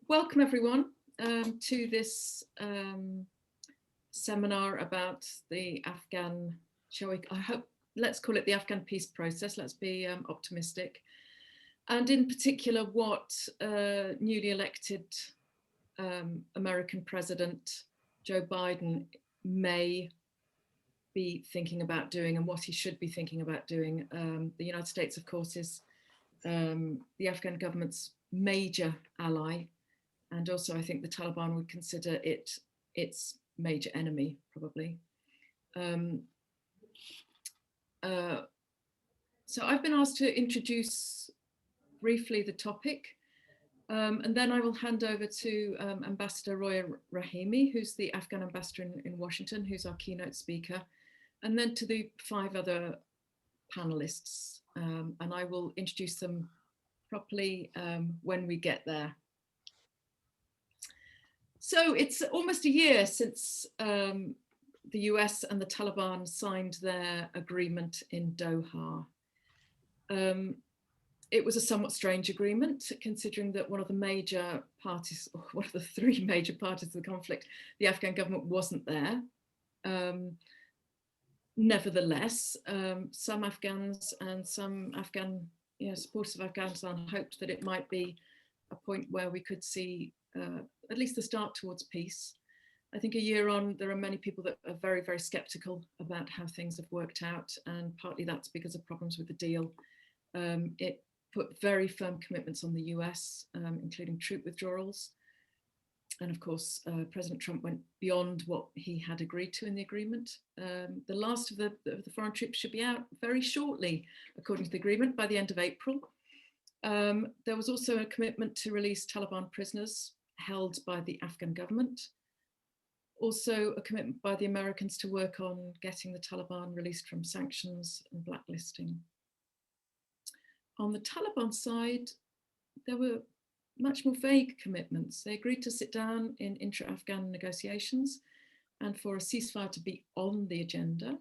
Welcome everyone to this seminar about the Afghan, let's call it the Afghan Peace Process. Let's be optimistic. And in particular, what newly elected American President Joe Biden may be thinking about doing and what he should be thinking about doing. The United States, of course, is the Afghan government's major ally. And also, I think the Taliban would consider it its major enemy, probably. So I've been asked to introduce briefly the topic, and then I will hand over to Ambassador Roya Rahimi, who's the Afghan ambassador in Washington, who's our keynote speaker, and then to the 5 other panelists. And I will introduce them properly when we get there. So it's almost a year since the US and the Taliban signed their agreement in Doha. It was a somewhat strange agreement, considering that one of the major parties, or one of the 3 major parties of the conflict, the Afghan government, wasn't there. Nevertheless, some Afghans and some Afghan supporters of Afghanistan hoped that it might be a point where we could see at least the start towards peace. I think a year on, there are many people that are very, very skeptical about how things have worked out, and partly that's because of problems with the deal. It put very firm commitments on the US, including troop withdrawals. And of course, President Trump went beyond what he had agreed to in the agreement. The last of the foreign troops should be out very shortly, according to the agreement, by the end of April. There was also a commitment to release Taliban prisoners held by the Afghan government. Also a commitment by the Americans to work on getting the Taliban released from sanctions and blacklisting. On the Taliban side, there were much more vague commitments. They agreed to sit down in intra-Afghan negotiations and for a ceasefire to be on the agenda.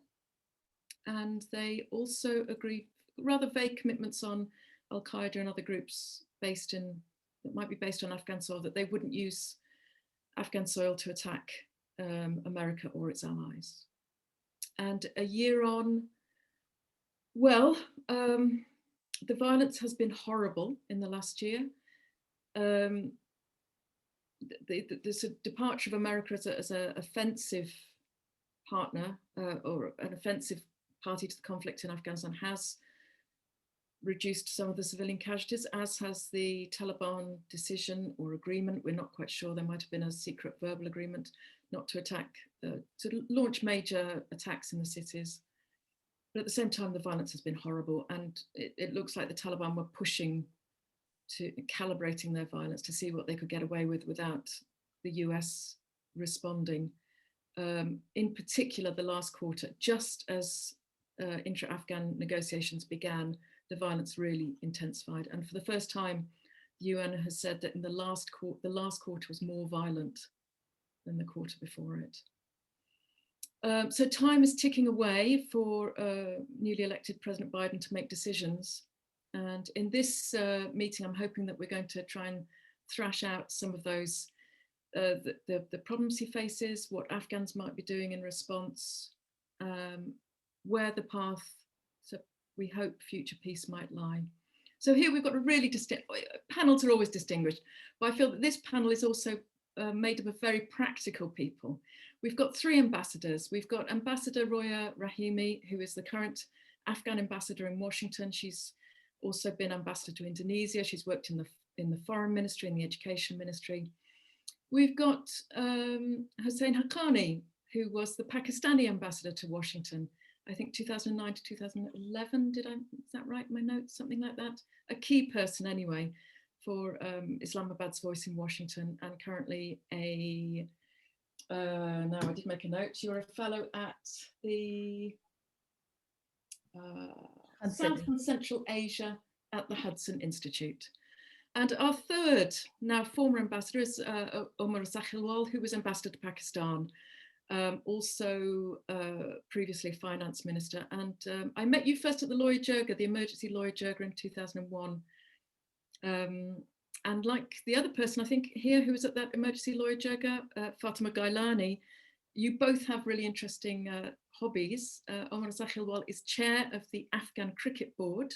And they also agreed rather vague commitments on Al-Qaeda and other groups that might be based on Afghan soil, that they wouldn't use Afghan soil to attack America or its allies. And a year on, well, the violence has been horrible in the last year. There's a departure of America as an offensive partner or an offensive party to the conflict in Afghanistan has reduced some of the civilian casualties, as has the Taliban decision or agreement. We're not quite sure. There might have been a secret verbal agreement not to to launch major attacks in the cities. But at the same time, the violence has been horrible, and it looks like the Taliban were pushing to calibrating their violence to see what they could get away with without the US responding. In particular, the last quarter, just as intra-Afghan negotiations began, the violence really intensified. And for the first time, the UN has said that in the last quarter was more violent than the quarter before it. So time is ticking away for newly elected President Biden to make decisions. And in this meeting, I'm hoping that we're going to try and thrash out some of those, the problems he faces, what Afghans might be doing in response, where the path, so we hope future peace might lie. So here we've got a really panels are always distinguished, but I feel that this panel is also made up of very practical people. We've got 3 ambassadors. We've got Ambassador Roya Rahimi, who is the current Afghan ambassador in Washington. She's also been ambassador to Indonesia. She's worked in the foreign ministry and the education ministry. We've got Hussein Haqqani, who was the Pakistani ambassador to Washington, I think 2009 to 2011, is that right, my notes, something like that? A key person anyway for Islamabad's voice in Washington, and currently now I did make a note, you're a fellow at the South and Central Asia at the Hudson Institute. And our third, now former ambassador, is Omar Zakhilwal, who was ambassador to Pakistan, also previously finance minister. And I met you first at the Lloyd Jirga, the emergency Lloyd Jirga in 2001. And like the other person, I think here who was at that emergency lawyer Jagger, Fatima Gailani, you both have really interesting hobbies. Omar Zaghilwal is chair of the Afghan Cricket Board.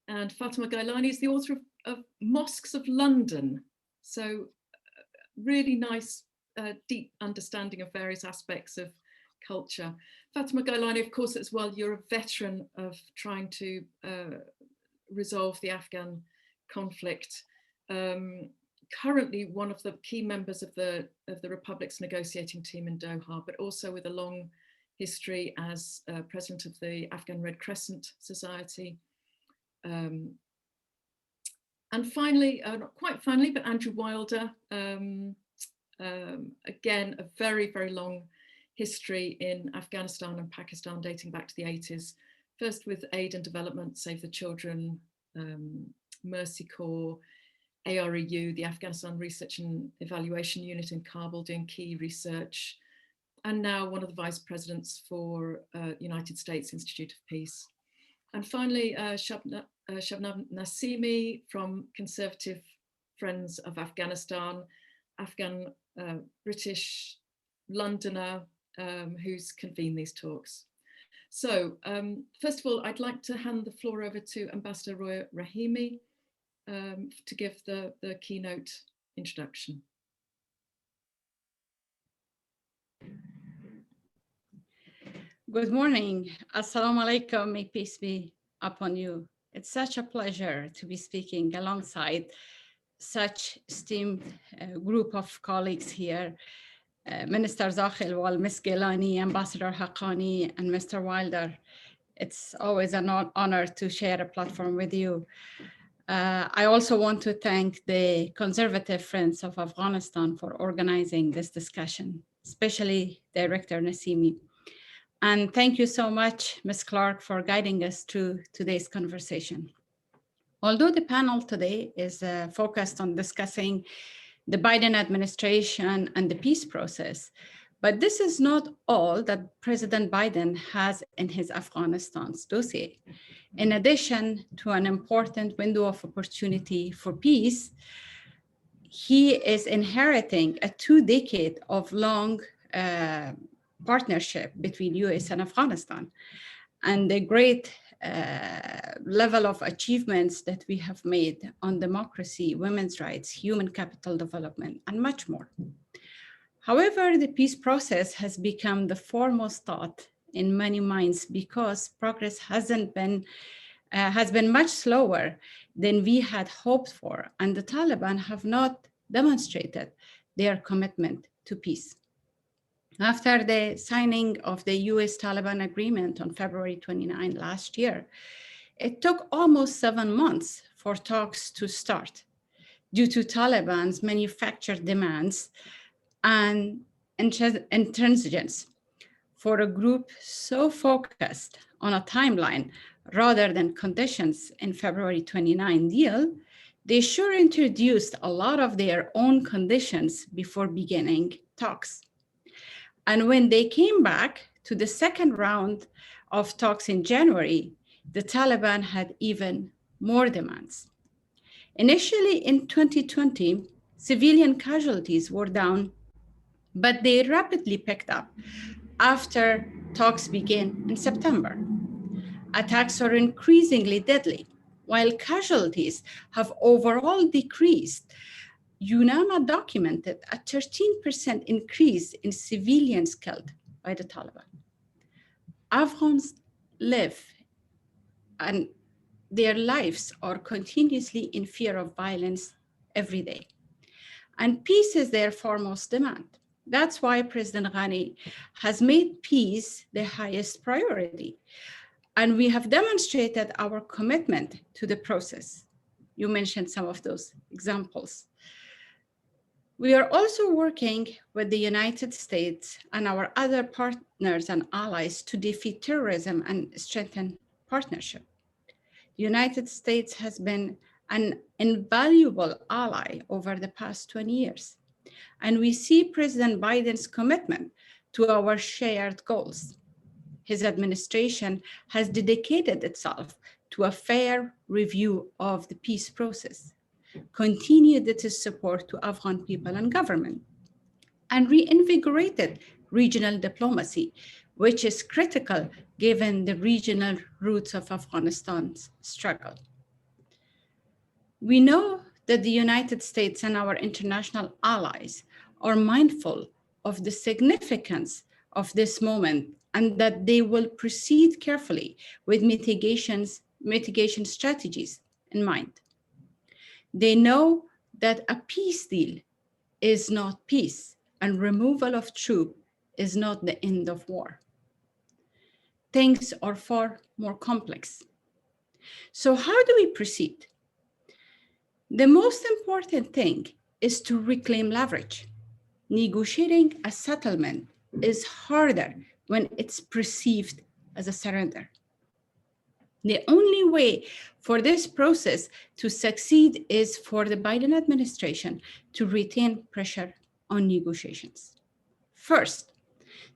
And Fatima Gailani is the author of Mosques of London. So really nice, deep understanding of various aspects of culture. Fatima Gailani, of course, as well, you're a veteran of trying to resolve the Afghan conflict. Currently one of the key members of the Republic's negotiating team in Doha, but also with a long history as president of the Afghan Red Crescent Society. And finally, not quite finally, but Andrew Wilder, again, a very, very long history in Afghanistan and Pakistan dating back to the 80s, first with aid and development, Save the Children, Mercy Corps, AREU, the Afghanistan Research and Evaluation Unit in Kabul, doing key research, and now one of the vice presidents for United States Institute of Peace. And finally, Shabnam Nasimi from Conservative Friends of Afghanistan, Afghan British Londoner who's convened these talks. So first of all, I'd like to hand the floor over to Ambassador Roya Rahimi to give the keynote introduction. Good morning. Assalamu alaikum. May peace be upon you. It's such a pleasure to be speaking alongside such esteemed group of colleagues here. Minister Zaghilwal, Ms. Gailani, Ambassador Haqqani, and Mr. Wilder. It's always an honor to share a platform with you. I also want to thank the Conservative Friends of Afghanistan for organizing this discussion, especially Director Nasimi. And thank you so much, Ms. Clark, for guiding us through today's conversation. Although the panel today is focused on discussing the Biden administration and the peace process, but this is not all that President Biden has in his Afghanistan's dossier. In addition to an important window of opportunity for peace, he is inheriting a 2-decade of long partnership between US and Afghanistan, and the great level of achievements that we have made on democracy, women's rights, human capital development, and much more. However, the peace process has become the foremost thought in many minds because progress has been much slower than we had hoped for, and the Taliban have not demonstrated their commitment to peace. After the signing of the US-Taliban agreement on February 29 last year, it took almost 7 months for talks to start due to Taliban's manufactured demands and intransigence. For a group so focused on a timeline rather than conditions in February 29 deal, they sure introduced a lot of their own conditions before beginning talks. And when they came back to the second round of talks in January, the Taliban had even more demands. Initially in 2020, civilian casualties were down, but they rapidly picked up after talks began in September. Attacks are increasingly deadly, while casualties have overall decreased. UNAMA documented a 13% increase in civilians killed by the Taliban. Afghans live and their lives are continuously in fear of violence every day. And peace is their foremost demand. That's why President Ghani has made peace the highest priority. And we have demonstrated our commitment to the process. You mentioned some of those examples. We are also working with the United States and our other partners and allies to defeat terrorism and strengthen partnership. The United States has been an invaluable ally over the past 20 years. And we see President Biden's commitment to our shared goals. His administration has dedicated itself to a fair review of the peace process. continued its support to Afghan people and government, and reinvigorated regional diplomacy, which is critical given the regional roots of Afghanistan's struggle. We know that the United States and our international allies are mindful of the significance of this moment and that they will proceed carefully with mitigation strategies in mind. They know that a peace deal is not peace and removal of troops is not the end of war. Things are far more complex. So how do we proceed? The most important thing is to reclaim leverage. Negotiating a settlement is harder when it's perceived as a surrender. The only way for this process to succeed is for the Biden administration to retain pressure on negotiations. First,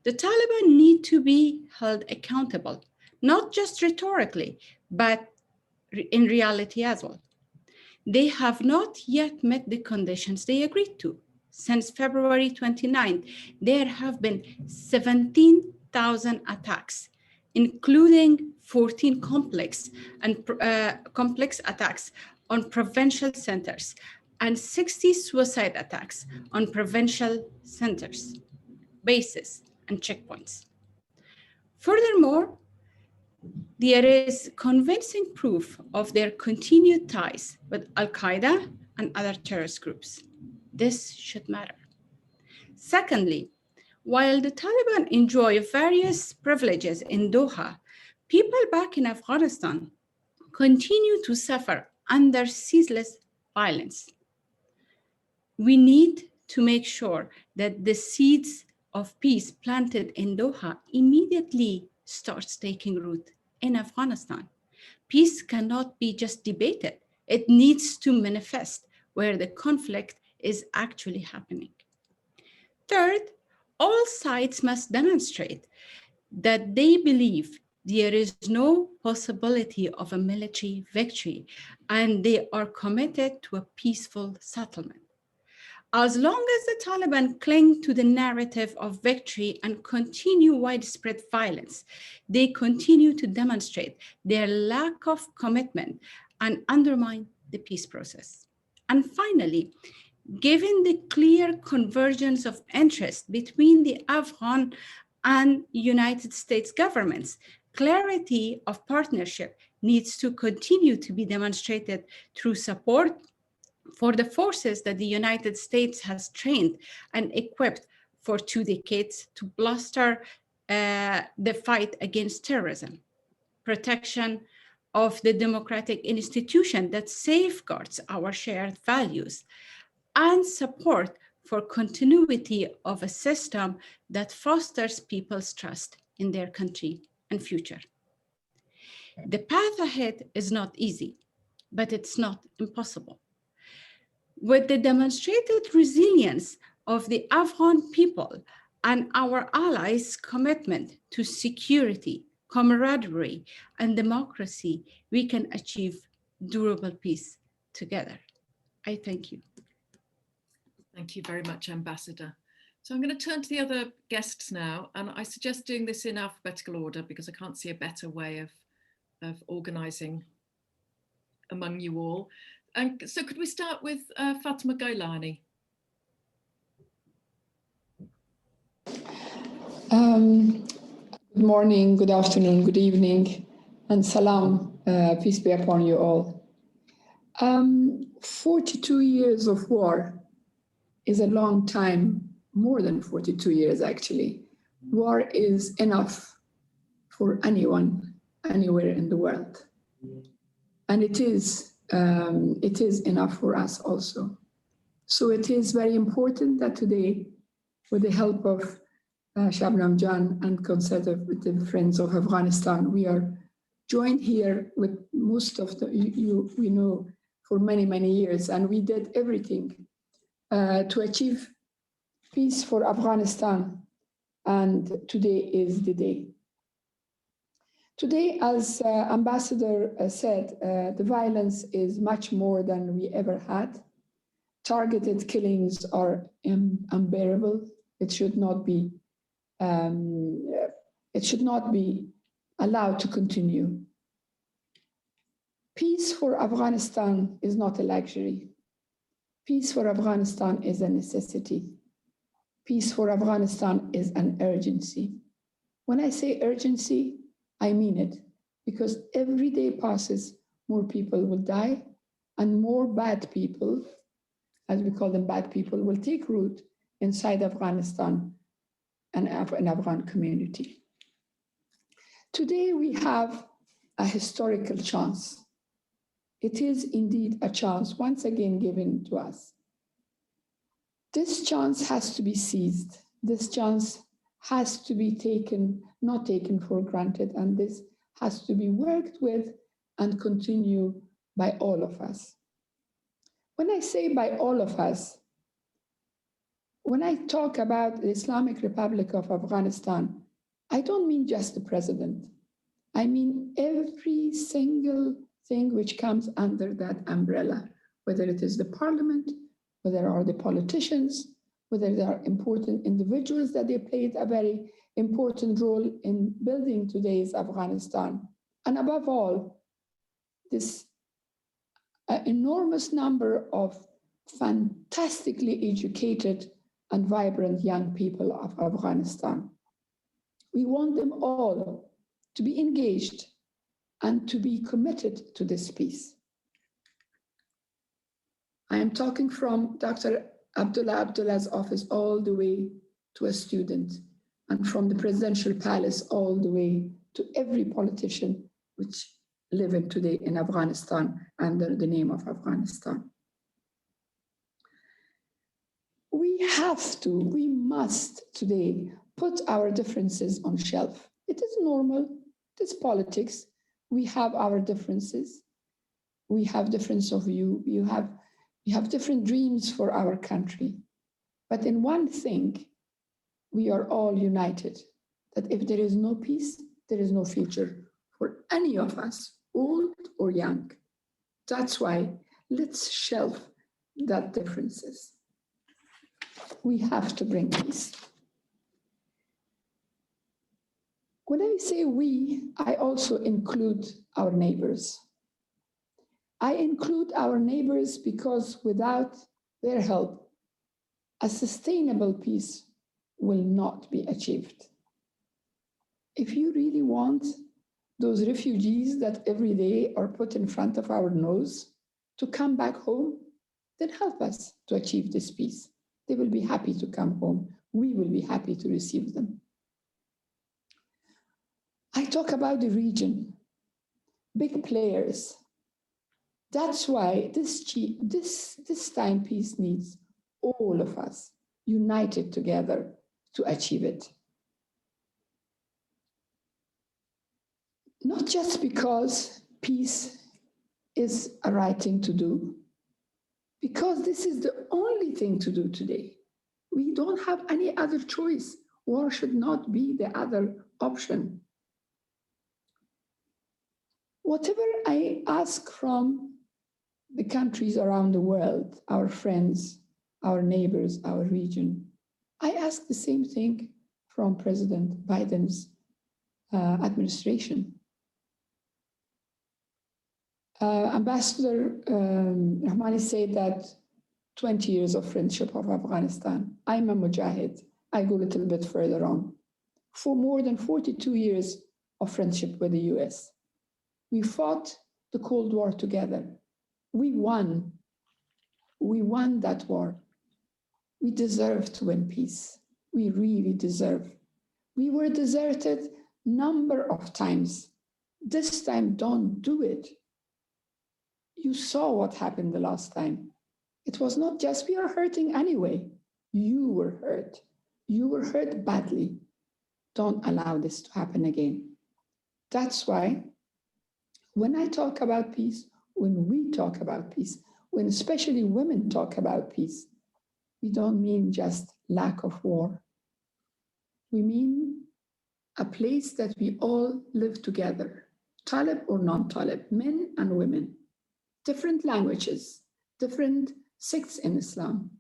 the Taliban need to be held accountable, not just rhetorically, but in reality as well. They have not yet met the conditions they agreed to. Since February 29th, there have been 17,000 attacks, including 14 complex attacks on provincial centers and 60 suicide attacks on provincial centers, bases, and checkpoints. Furthermore, there is convincing proof of their continued ties with Al-Qaeda and other terrorist groups. This should matter. Secondly, while the Taliban enjoy various privileges in Doha, people back in Afghanistan continue to suffer under ceaseless violence. We need to make sure that the seeds of peace planted in Doha immediately starts taking root in Afghanistan. Peace cannot be just debated. It needs to manifest where the conflict is actually happening. Third, all sides must demonstrate that they believe there is no possibility of a military victory and they are committed to a peaceful settlement. As long as the Taliban cling to the narrative of victory and continue widespread violence, they continue to demonstrate their lack of commitment and undermine the peace process. And finally, given the clear convergence of interest between the Afghan and United States governments, clarity of partnership needs to continue to be demonstrated through support for the forces that the United States has trained and equipped for 2 decades to bolster the fight against terrorism, protection of the democratic institution that safeguards our shared values, and support for continuity of a system that fosters people's trust in their country and future. The path ahead is not easy, but it's not impossible. With the demonstrated resilience of the Afghan people and our allies' commitment to security, camaraderie, and democracy, we can achieve durable peace together. I thank you. Thank you very much, Ambassador. So I'm going to turn to the other guests now, and I suggest doing this in alphabetical order because I can't see a better way of organising among you all. And so could we start with Fatima Gailani? Good morning, good afternoon, good evening, and salam, peace be upon you all. 42 years of war is a long time, more than 42 years actually. War is enough for anyone, anywhere in the world. And it is enough for us also. So it is very important that today, with the help of Shabnam Jan and Conservative Friends of Afghanistan, we are joined here with most of we know for many, many years, and we did everything to achieve peace for Afghanistan, and today is the day. Today, as Ambassador said, the violence is much more than we ever had. Targeted killings are unbearable. It should not be allowed to continue. Peace for Afghanistan is not a luxury. Peace for Afghanistan is a necessity. Peace for Afghanistan is an urgency. When I say urgency, I mean it, because every day passes, more people will die, and more bad people, as we call them bad people, will take root inside Afghanistan and an Afghan community. Today we have a historical chance. It is indeed a chance once again given to us. This chance has to be seized. This chance has to be not taken for granted, and this has to be worked with and continue by all of us. When I say by all of us, when I talk about the Islamic Republic of Afghanistan, I don't mean just the president. I mean every single thing which comes under that umbrella, whether it is the parliament, whether they are the politicians, whether there are important individuals that they played a very important role in building today's Afghanistan. And above all, this enormous number of fantastically educated and vibrant young people of Afghanistan. We want them all to be engaged and to be committed to this peace. I am talking from Dr. Abdullah's office all the way to a student, and from the presidential palace all the way to every politician which living today in Afghanistan under the name of Afghanistan. We must today put our differences on shelf. It is normal, it is politics. We have our differences. We have difference of view. You have different dreams for our country. But in one thing, we are all united, that if there is no peace, there is no future for any of us, old or young. That's why let's shelve that differences. We have to bring peace. When I say we, I also include our neighbors. I include our neighbors because without their help, a sustainable peace will not be achieved. If you really want those refugees that every day are put in front of our nose to come back home, then help us to achieve this peace. They will be happy to come home. We will be happy to receive them. I talk about the region, big players. That's why this time peace needs all of us united together to achieve it. Not just because peace is a right thing to do, because this is the only thing to do today. We don't have any other choice. War should not be the other option. Whatever I ask from the countries around the world, our friends, our neighbors, our region, I ask the same thing from President Biden's administration. Ambassador Rahmani said that 20 years of friendship of Afghanistan. I'm a mujahid. I go a little bit further on. For more than 42 years of friendship with the US. We fought the Cold War together. We won. We won that war. We deserve to win peace. We really deserve. We were deserted number of times. This time, don't do it. You saw what happened the last time. It was not just we are hurting anyway. You were hurt. You were hurt badly. Don't allow this to happen again. That's why when I talk about peace, when we talk about peace, when especially women talk about peace, we don't mean just lack of war. We mean a place that we all live together, Talib or non-Talib, men and women, different languages, different sects in Islam,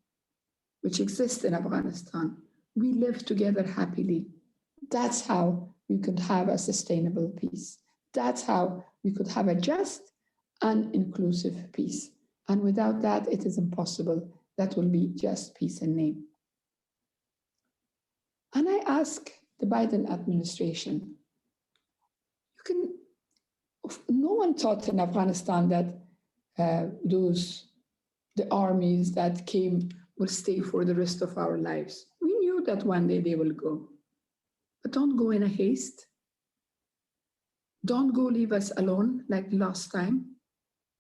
which exist in Afghanistan. We live together happily. That's how we could have a sustainable peace. That's how we could have a just and inclusive peace. And without that, it is impossible. That will be just peace in name. And I ask the Biden administration, no one thought in Afghanistan that the armies that came will stay for the rest of our lives. We knew that one day they will go. But don't go in a haste. Don't go leave us alone like last time.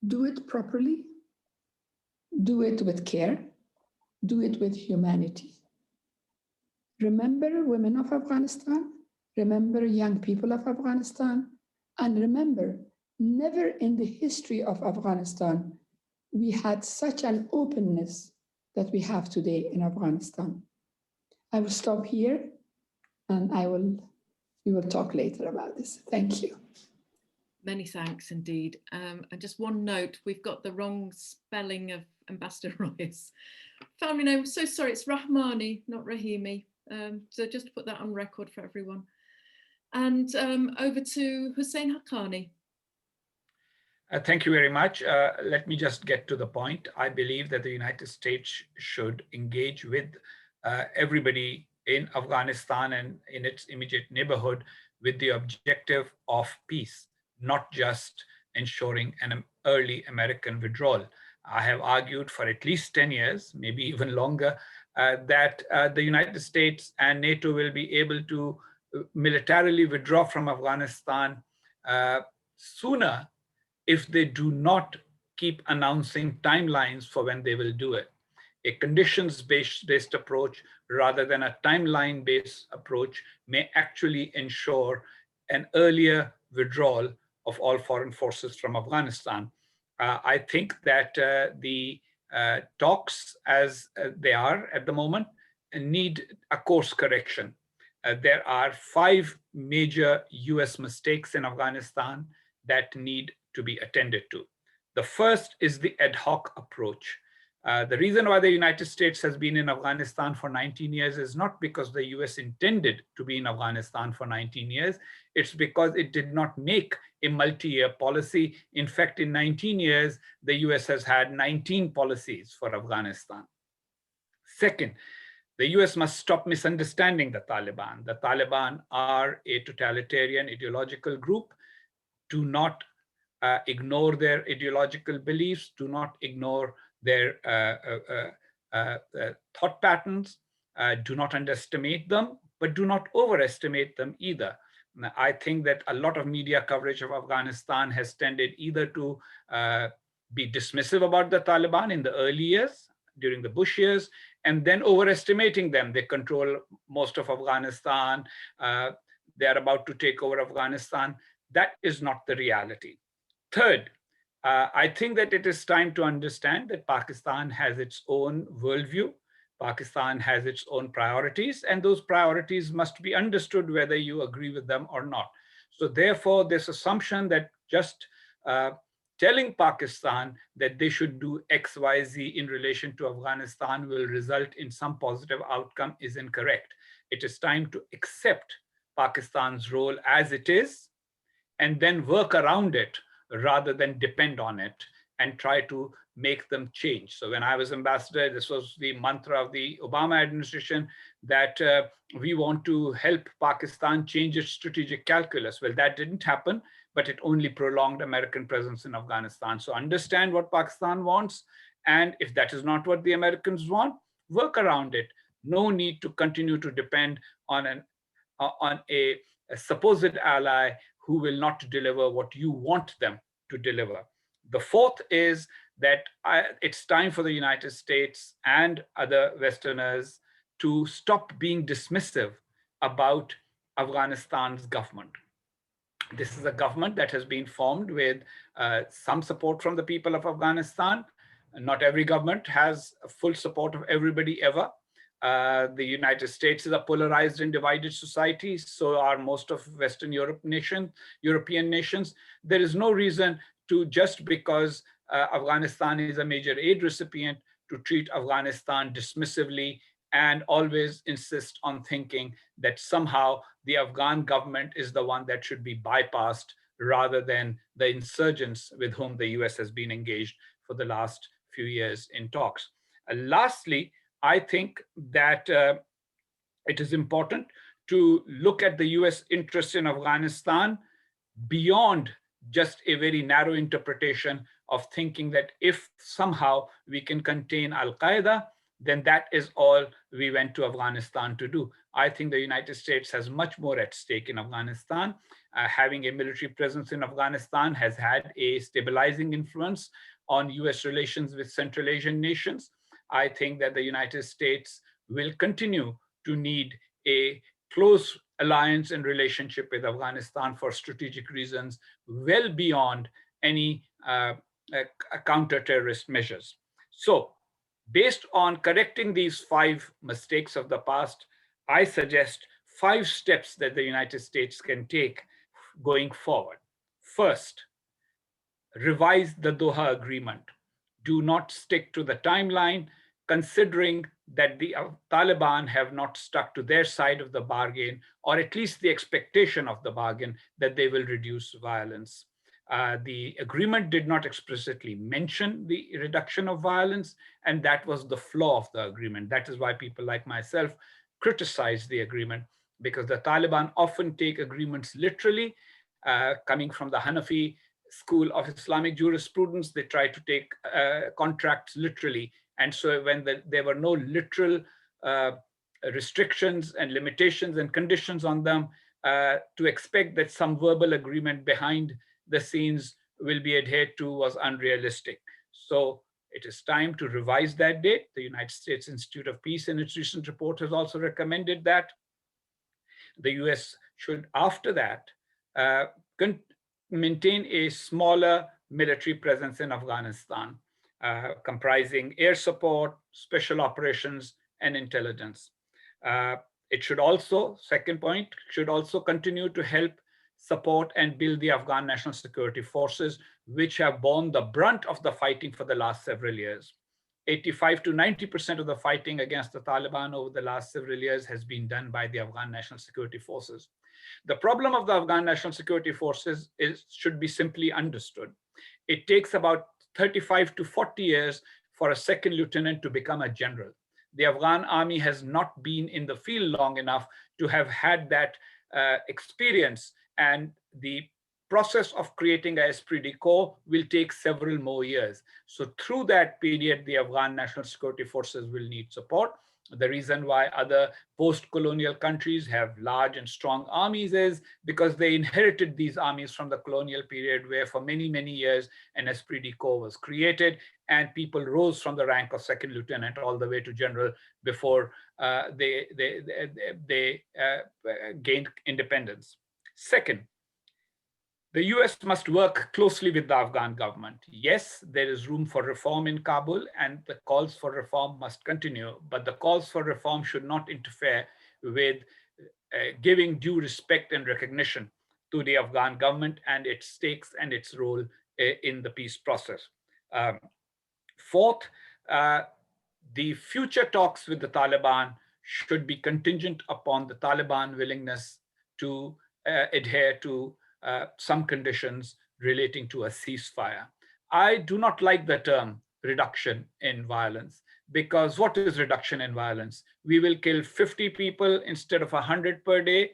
Do it properly. Do it with care. Do it with humanity. Remember women of Afghanistan. Remember young people of Afghanistan. And remember, never in the history of Afghanistan we had such an openness that we have today in Afghanistan. I will stop here and we will talk later about this. Thank you. Many thanks indeed. And just one note, we've got the wrong spelling of Ambassador Roy's family name. So sorry, it's Rahmani, not Rahimi. So just to put that on record for everyone. And over to Hussein Haqqani. Thank you very much. Let me just get to the point. I believe that the United States should engage with everybody in Afghanistan and in its immediate neighborhood with the objective of peace, not just ensuring an early American withdrawal. I have argued for at least 10 years, maybe even longer, that the United States and NATO will be able to militarily withdraw from Afghanistan sooner if they do not keep announcing timelines for when they will do it. A conditions-based approach rather than a timeline-based approach may actually ensure an earlier withdrawal of all foreign forces from Afghanistan. I think that the talks as they are at the moment need a course correction. There are 5 major US mistakes in Afghanistan that need to be attended to. The first is the ad hoc approach. The reason why the United States has been in Afghanistan for 19 years is not because the US intended to be in Afghanistan for 19 years. It's because it did not make a multi-year policy. In fact, in 19 years, the US has had 19 policies for Afghanistan. Second, the US must stop misunderstanding the Taliban. The Taliban are a totalitarian ideological group. Do not ignore their ideological beliefs, do not ignore their thought patterns, do not underestimate them, but do not overestimate them either. I think that a lot of media coverage of Afghanistan has tended either to be dismissive about the Taliban in the early years, during the Bush years, and then overestimating them. They control most of Afghanistan. They are about to take over Afghanistan. That is not the reality. Third, I think that it is time to understand that Pakistan has its own worldview. Pakistan has its own priorities, and those priorities must be understood whether you agree with them or not. So therefore, this assumption that just telling Pakistan that they should do X, Y, Z in relation to Afghanistan will result in some positive outcome is incorrect. It is time to accept Pakistan's role as it is and then work around it rather than depend on it and try to make them change. So when I was ambassador, this was the mantra of the Obama administration, that we want to help Pakistan change its strategic calculus. Well, that didn't happen, but it only prolonged American presence in Afghanistan. So understand what Pakistan wants. And if that is not what the Americans want, work around it. No need to continue to depend on a supposed ally who will not deliver what you want them to deliver. The fourth is that it's time for the United States and other Westerners to stop being dismissive about Afghanistan's government. This is a government that has been formed with some support from the people of Afghanistan. Not every government has full support of everybody ever. The United States is a polarized and divided society. So are most of Western European nations. There is no reason to, just because Afghanistan is a major aid recipient, to treat Afghanistan dismissively and always insist on thinking that somehow the Afghan government is the one that should be bypassed rather than the insurgents with whom the US has been engaged for the last few years in talks. Lastly, I think that it is important to look at the US interest in Afghanistan beyond just a very narrow interpretation of thinking that if somehow we can contain Al-Qaeda, then that is all we went to Afghanistan to do. I think the United States has much more at stake in Afghanistan. Having a military presence in Afghanistan has had a stabilizing influence on US relations with Central Asian nations. I think that the United States will continue to need a close alliance and relationship with Afghanistan for strategic reasons, well beyond any counter-terrorist measures. So, based on correcting these 5 mistakes of the past, I suggest 5 steps that the United States can take going forward. First, revise the Doha Agreement. Do not stick to the timeline, considering that the Taliban have not stuck to their side of the bargain, or at least the expectation of the bargain that they will reduce violence. The agreement did not explicitly mention the reduction of violence, and that was the flaw of the agreement. That is why people like myself criticize the agreement, because the Taliban often take agreements literally. Coming from the Hanafi school of Islamic jurisprudence, they try to take contracts literally. And so when there were no literal restrictions and limitations and conditions on them, to expect that some verbal agreement behind the scenes will be adhered to was unrealistic. So it is time to revise that date. The United States Institute of Peace in its recent report has also recommended that. The US should, after that, maintain a smaller military presence in Afghanistan, comprising air support, special operations, and intelligence. It should also, second point, should also continue to help support and build the Afghan National Security Forces, which have borne the brunt of the fighting for the last several years. 85 to 90% of the fighting against the Taliban over the last several years has been done by the Afghan National Security Forces. The problem of the Afghan National Security Forces should be simply understood. It takes about 35 to 40 years for a second lieutenant to become a general. The Afghan army has not been in the field long enough to have had that experience, and the process of creating a esprit de corps will take several more years. So through that period, the Afghan National Security Forces will need support. The reason why other post-colonial countries have large and strong armies is because they inherited these armies from the colonial period, where for many, many years an esprit de corps was created and people rose from the rank of second lieutenant all the way to general before they gained independence. Second, the US must work closely with the Afghan government. Yes, there is room for reform in Kabul, and the calls for reform must continue, but the calls for reform should not interfere with giving due respect and recognition to the Afghan government and its stakes and its role in the peace process. Fourth, the future talks with the Taliban should be contingent upon the Taliban willingness to adhere to some conditions relating to a ceasefire. I do not like the term reduction in violence, because what is reduction in violence? We will kill 50 people instead of 100 per day.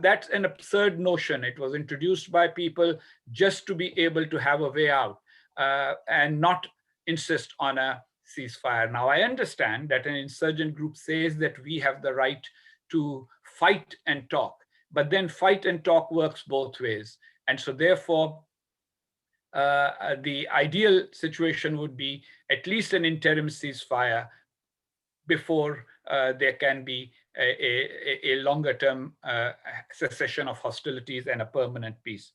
That's an absurd notion. It was introduced by people just to be able to have a way out and not insist on a ceasefire. Now, I understand that an insurgent group says that we have the right to fight and talk, but then fight and talk works both ways. And so therefore, the ideal situation would be at least an interim ceasefire before there can be a longer term cessation of hostilities and a permanent peace.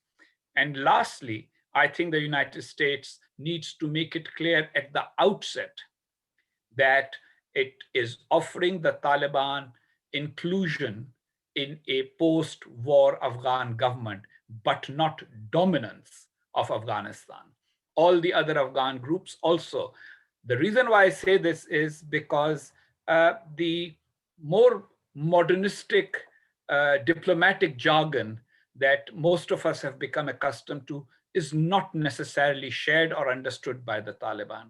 And lastly, I think the United States needs to make it clear at the outset that It is offering the Taliban inclusion in a post-war Afghan government, but not dominance of Afghanistan. All the other Afghan groups also. The reason why I say this is because the more modernistic diplomatic jargon that most of us have become accustomed to is not necessarily shared or understood by the Taliban.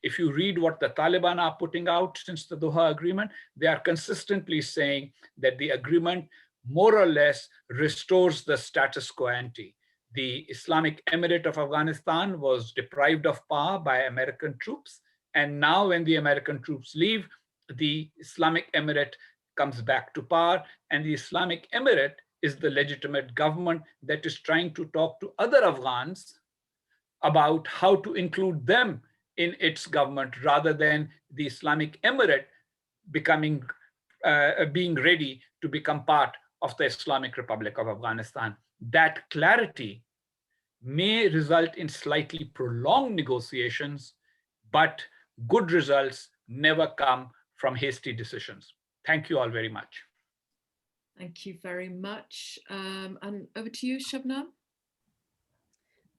If you read what the Taliban are putting out since the Doha agreement, they are consistently saying that the agreement more or less restores the status quo ante. The Islamic Emirate of Afghanistan was deprived of power by American troops. And now when the American troops leave, the Islamic Emirate comes back to power, and the Islamic Emirate is the legitimate government that is trying to talk to other Afghans about how to include them in its government, rather than the Islamic Emirate being ready to become part of the Islamic Republic of Afghanistan. That clarity may result in slightly prolonged negotiations, but good results never come from hasty decisions. Thank you all very much. Thank you very much. And over to you, Shabnam.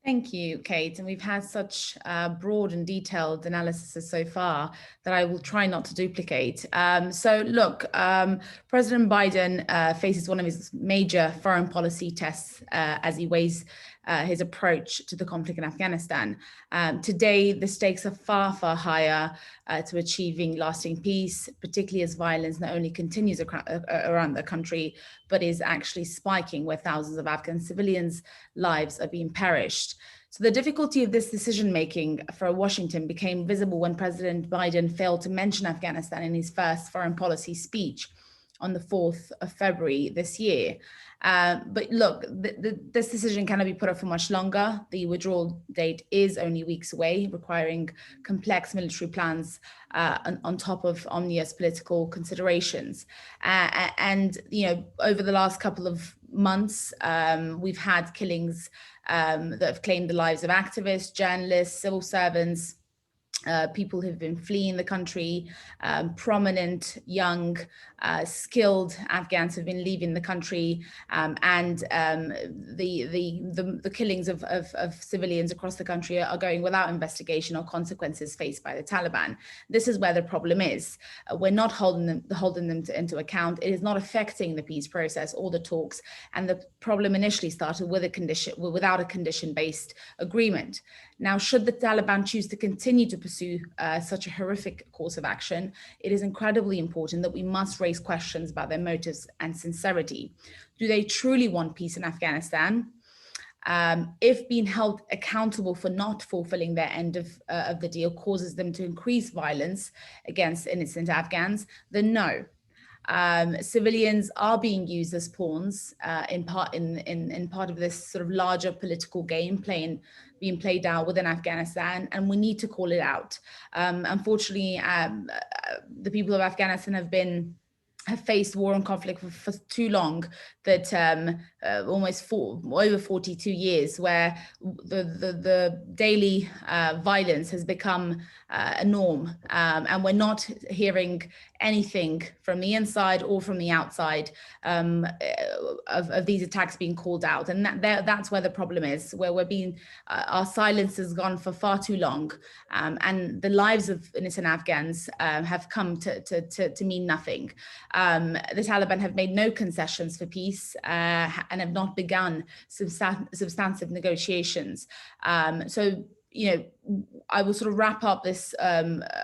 Thank you, Kate. And we've had such broad and detailed analysis so far that I will try not to duplicate. So look, President Biden faces one of his major foreign policy tests as he weighs his approach to the conflict in Afghanistan. Today, the stakes are far, far higher to achieving lasting peace, particularly as violence not only continues around the country, but is actually spiking, where thousands of Afghan civilians' lives are being perished. So the difficulty of this decision-making for Washington became visible when President Biden failed to mention Afghanistan in his first foreign policy speech on the 4th of February this year. But look, this decision cannot be put off for much longer. The withdrawal date is only weeks away, requiring complex military plans on top of ominous political considerations. And over the last couple of months, we've had killings that have claimed the lives of activists, journalists, civil servants, people who've been fleeing the country, prominent, young, skilled Afghans who've been leaving the country, and the killings of civilians across the country are going without investigation or consequences faced by the Taliban. This is where the problem is. We're not holding them into account. It is not affecting the peace process or the talks, and the problem initially started with without a condition-based agreement. Now, should the Taliban choose to continue to pursue such a horrific course of action, it is incredibly important that we must raise questions about their motives and sincerity. Do they truly want peace in Afghanistan? If being held accountable for not fulfilling their end of the deal causes them to increase violence against innocent Afghans, then no. Civilians are being used as pawns in part of this sort of larger political game being played out within Afghanistan, and we need to call it out. Unfortunately, the people of Afghanistan have faced war and conflict for too long, that over 42 years, where the daily violence has become a norm, and we're not hearing anything from the inside or from the outside of these attacks being called out. And that's where the problem is, where our silence has gone for far too long, and the lives of innocent Afghans have come to mean nothing. The Taliban have made no concessions for peace and have not begun substantive negotiations. So, I will sort of wrap up this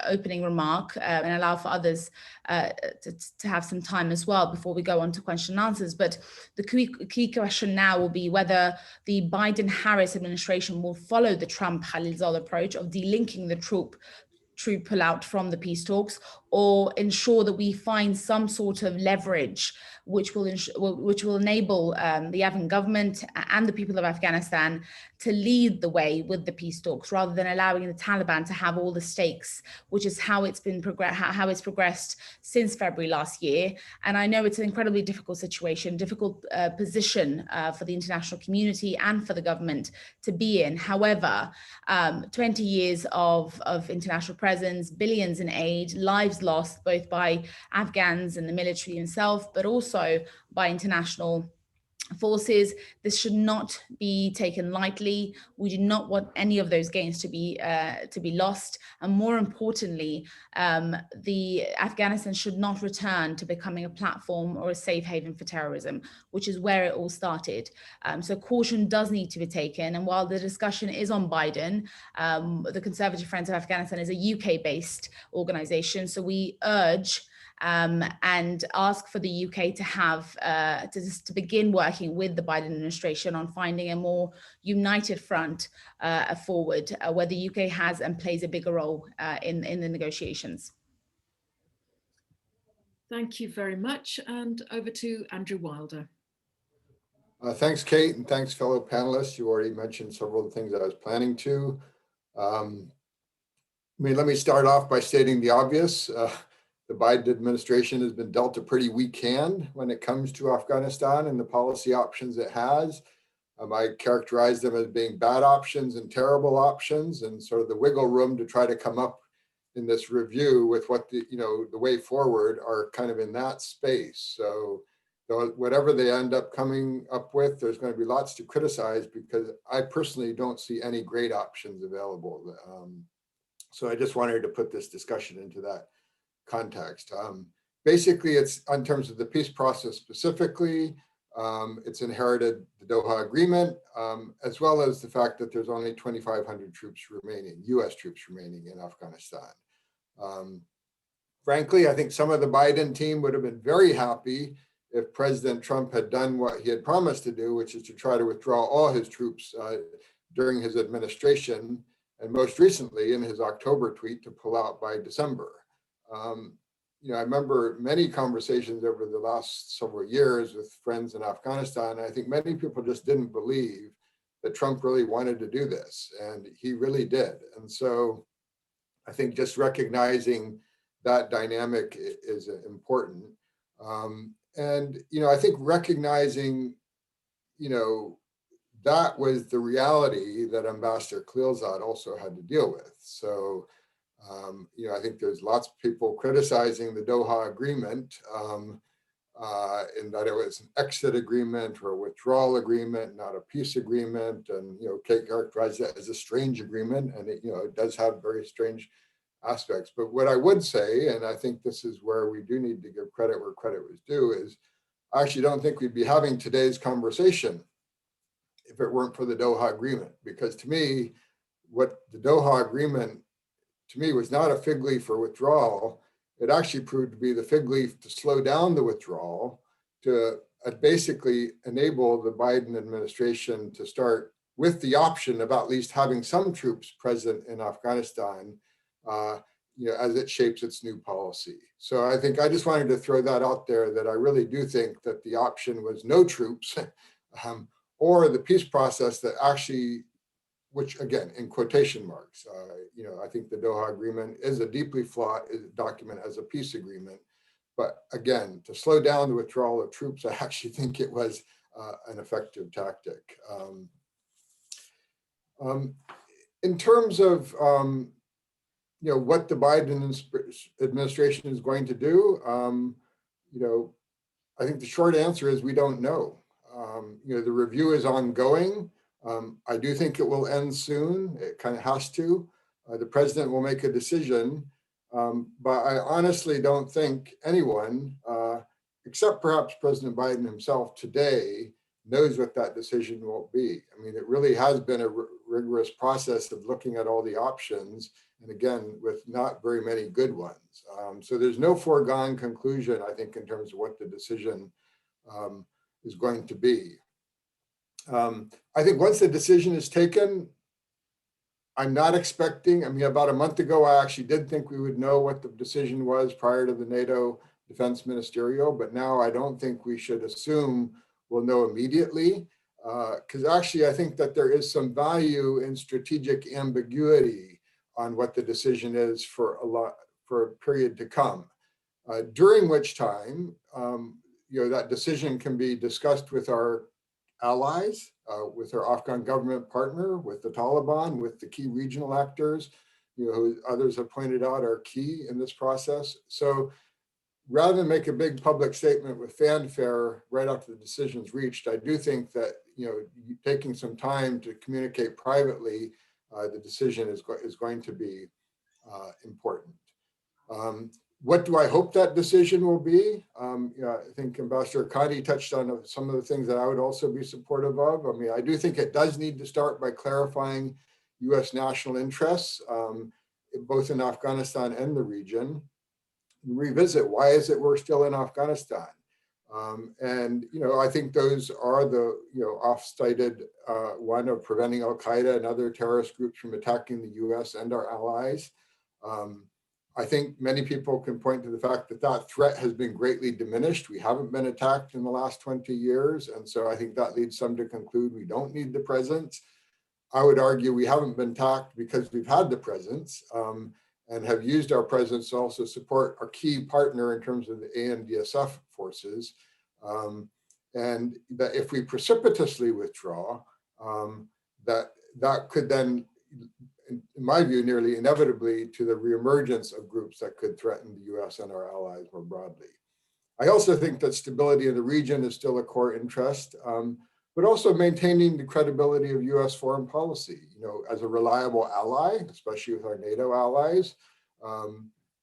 opening remark and allow for others to have some time as well before we go on to question and answers. But the key question now will be whether the Biden-Harris administration will follow the Trump-Khalilzad approach of delinking the troop pullout from the peace talks, or ensure that we find some sort of leverage which will enable the Afghan government and the people of Afghanistan to lead the way with the peace talks, rather than allowing the Taliban to have all the stakes, which is how it's progressed since February last year. And I know it's an incredibly difficult situation, difficult position for the international community and for the government to be in. However, 20 years of international presence, billions in aid, lives lost, both by Afghans and the military himself, but also by international forces. This should not be taken lightly. We do not want any of those gains to be lost. And more importantly, the Afghanistan should not return to becoming a platform or a safe haven for terrorism, which is where it all started. So caution does need to be taken. And while the discussion is on Biden, the Conservative Friends of Afghanistan is a UK-based organization. So we urge and ask for the UK to have to begin working with the Biden administration on finding a more united front forward, where the UK has and plays a bigger role in the negotiations. Thank you very much. And over to Andrew Wilder. Thanks, Kate, and thanks, fellow panelists. You already mentioned several of the things I was planning to. Let me start off by stating the obvious. The Biden administration has been dealt a pretty weak hand when it comes to Afghanistan and the policy options it has. I characterize them as being bad options and terrible options, and sort of the wiggle room to try to come up in this review with what the way forward are kind of in that space. So whatever they end up coming up with, there's going to be lots to criticize, because I personally don't see any great options available. So I just wanted to put this discussion into that context. Basically, it's in terms of the peace process specifically, it's inherited the Doha Agreement, as well as the fact that there's only 2,500 troops remaining, US troops remaining in Afghanistan. Frankly, I think some of the Biden team would have been very happy if President Trump had done what he had promised to do, which is to try to withdraw all his troops during his administration, and most recently in his October tweet to pull out by December. I remember many conversations over the last several years with friends in Afghanistan. I think many people just didn't believe that Trump really wanted to do this, and he really did. And so I think just recognizing that dynamic is important. I think recognizing, that was the reality that Ambassador Khalilzad also had to deal with. So I think there's lots of people criticizing the Doha Agreement in that it was an exit agreement or a withdrawal agreement, not a peace agreement. And, Kate characterized that as a strange agreement, and it does have very strange aspects. But what I would say, and I think this is where we do need to give credit where credit was due, is I actually don't think we'd be having today's conversation if it weren't for the Doha Agreement. Because to me, what the Doha Agreement to me was not a fig leaf for withdrawal. It actually proved to be the fig leaf to slow down the withdrawal, to basically enable the Biden administration to start with the option of at least having some troops present in Afghanistan, as it shapes its new policy. So I think I just wanted to throw that out there, that I really do think that the option was no troops or the peace process that actually, which again, in quotation marks, I think the Doha Agreement is a deeply flawed document as a peace agreement. But again, to slow down the withdrawal of troops, I actually think it was an effective tactic. In terms of what the Biden administration is going to do, I think the short answer is we don't know. The review is ongoing. I do think it will end soon. It kind of has to. The president will make a decision, but I honestly don't think anyone, except perhaps President Biden himself today, knows what that decision will be. I mean, it really has been a rigorous process of looking at all the options, and again, with not very many good ones. So there's no foregone conclusion, I think, in terms of what the decision is going to be. I think once the decision is taken, I'm not expecting, about a month ago, I actually did think we would know what the decision was prior to the NATO Defense Ministerial, but now I don't think we should assume we'll know immediately, because actually I think that there is some value in strategic ambiguity on what the decision is for a period to come, during which time, that decision can be discussed with our allies, with our Afghan government partner, with the Taliban, with the key regional actors, who others have pointed out are key in this process. So rather than make a big public statement with fanfare right after the decision's reached, I do think that taking some time to communicate privately the decision is going to be important. What do I hope that decision will be? I think Ambassador Kadi touched on some of the things that I would also be supportive of. I mean, I do think it does need to start by clarifying U.S. national interests, both in Afghanistan and the region. Revisit, why is it we're still in Afghanistan? And I think those are the oft-cited one of preventing Al-Qaeda and other terrorist groups from attacking the U.S. and our allies. I think many people can point to the fact that that threat has been greatly diminished. We haven't been attacked in the last 20 years. And so I think that leads some to conclude we don't need the presence. I would argue we haven't been attacked because we've had the presence and have used our presence to also support our key partner in terms of the ANDSF forces. And that if we precipitously withdraw, that could then, in my view, nearly inevitably to the reemergence of groups that could threaten the US and our allies more broadly. I also think that stability in the region is still a core interest, but also maintaining the credibility of US foreign policy, as a reliable ally, especially with our NATO allies,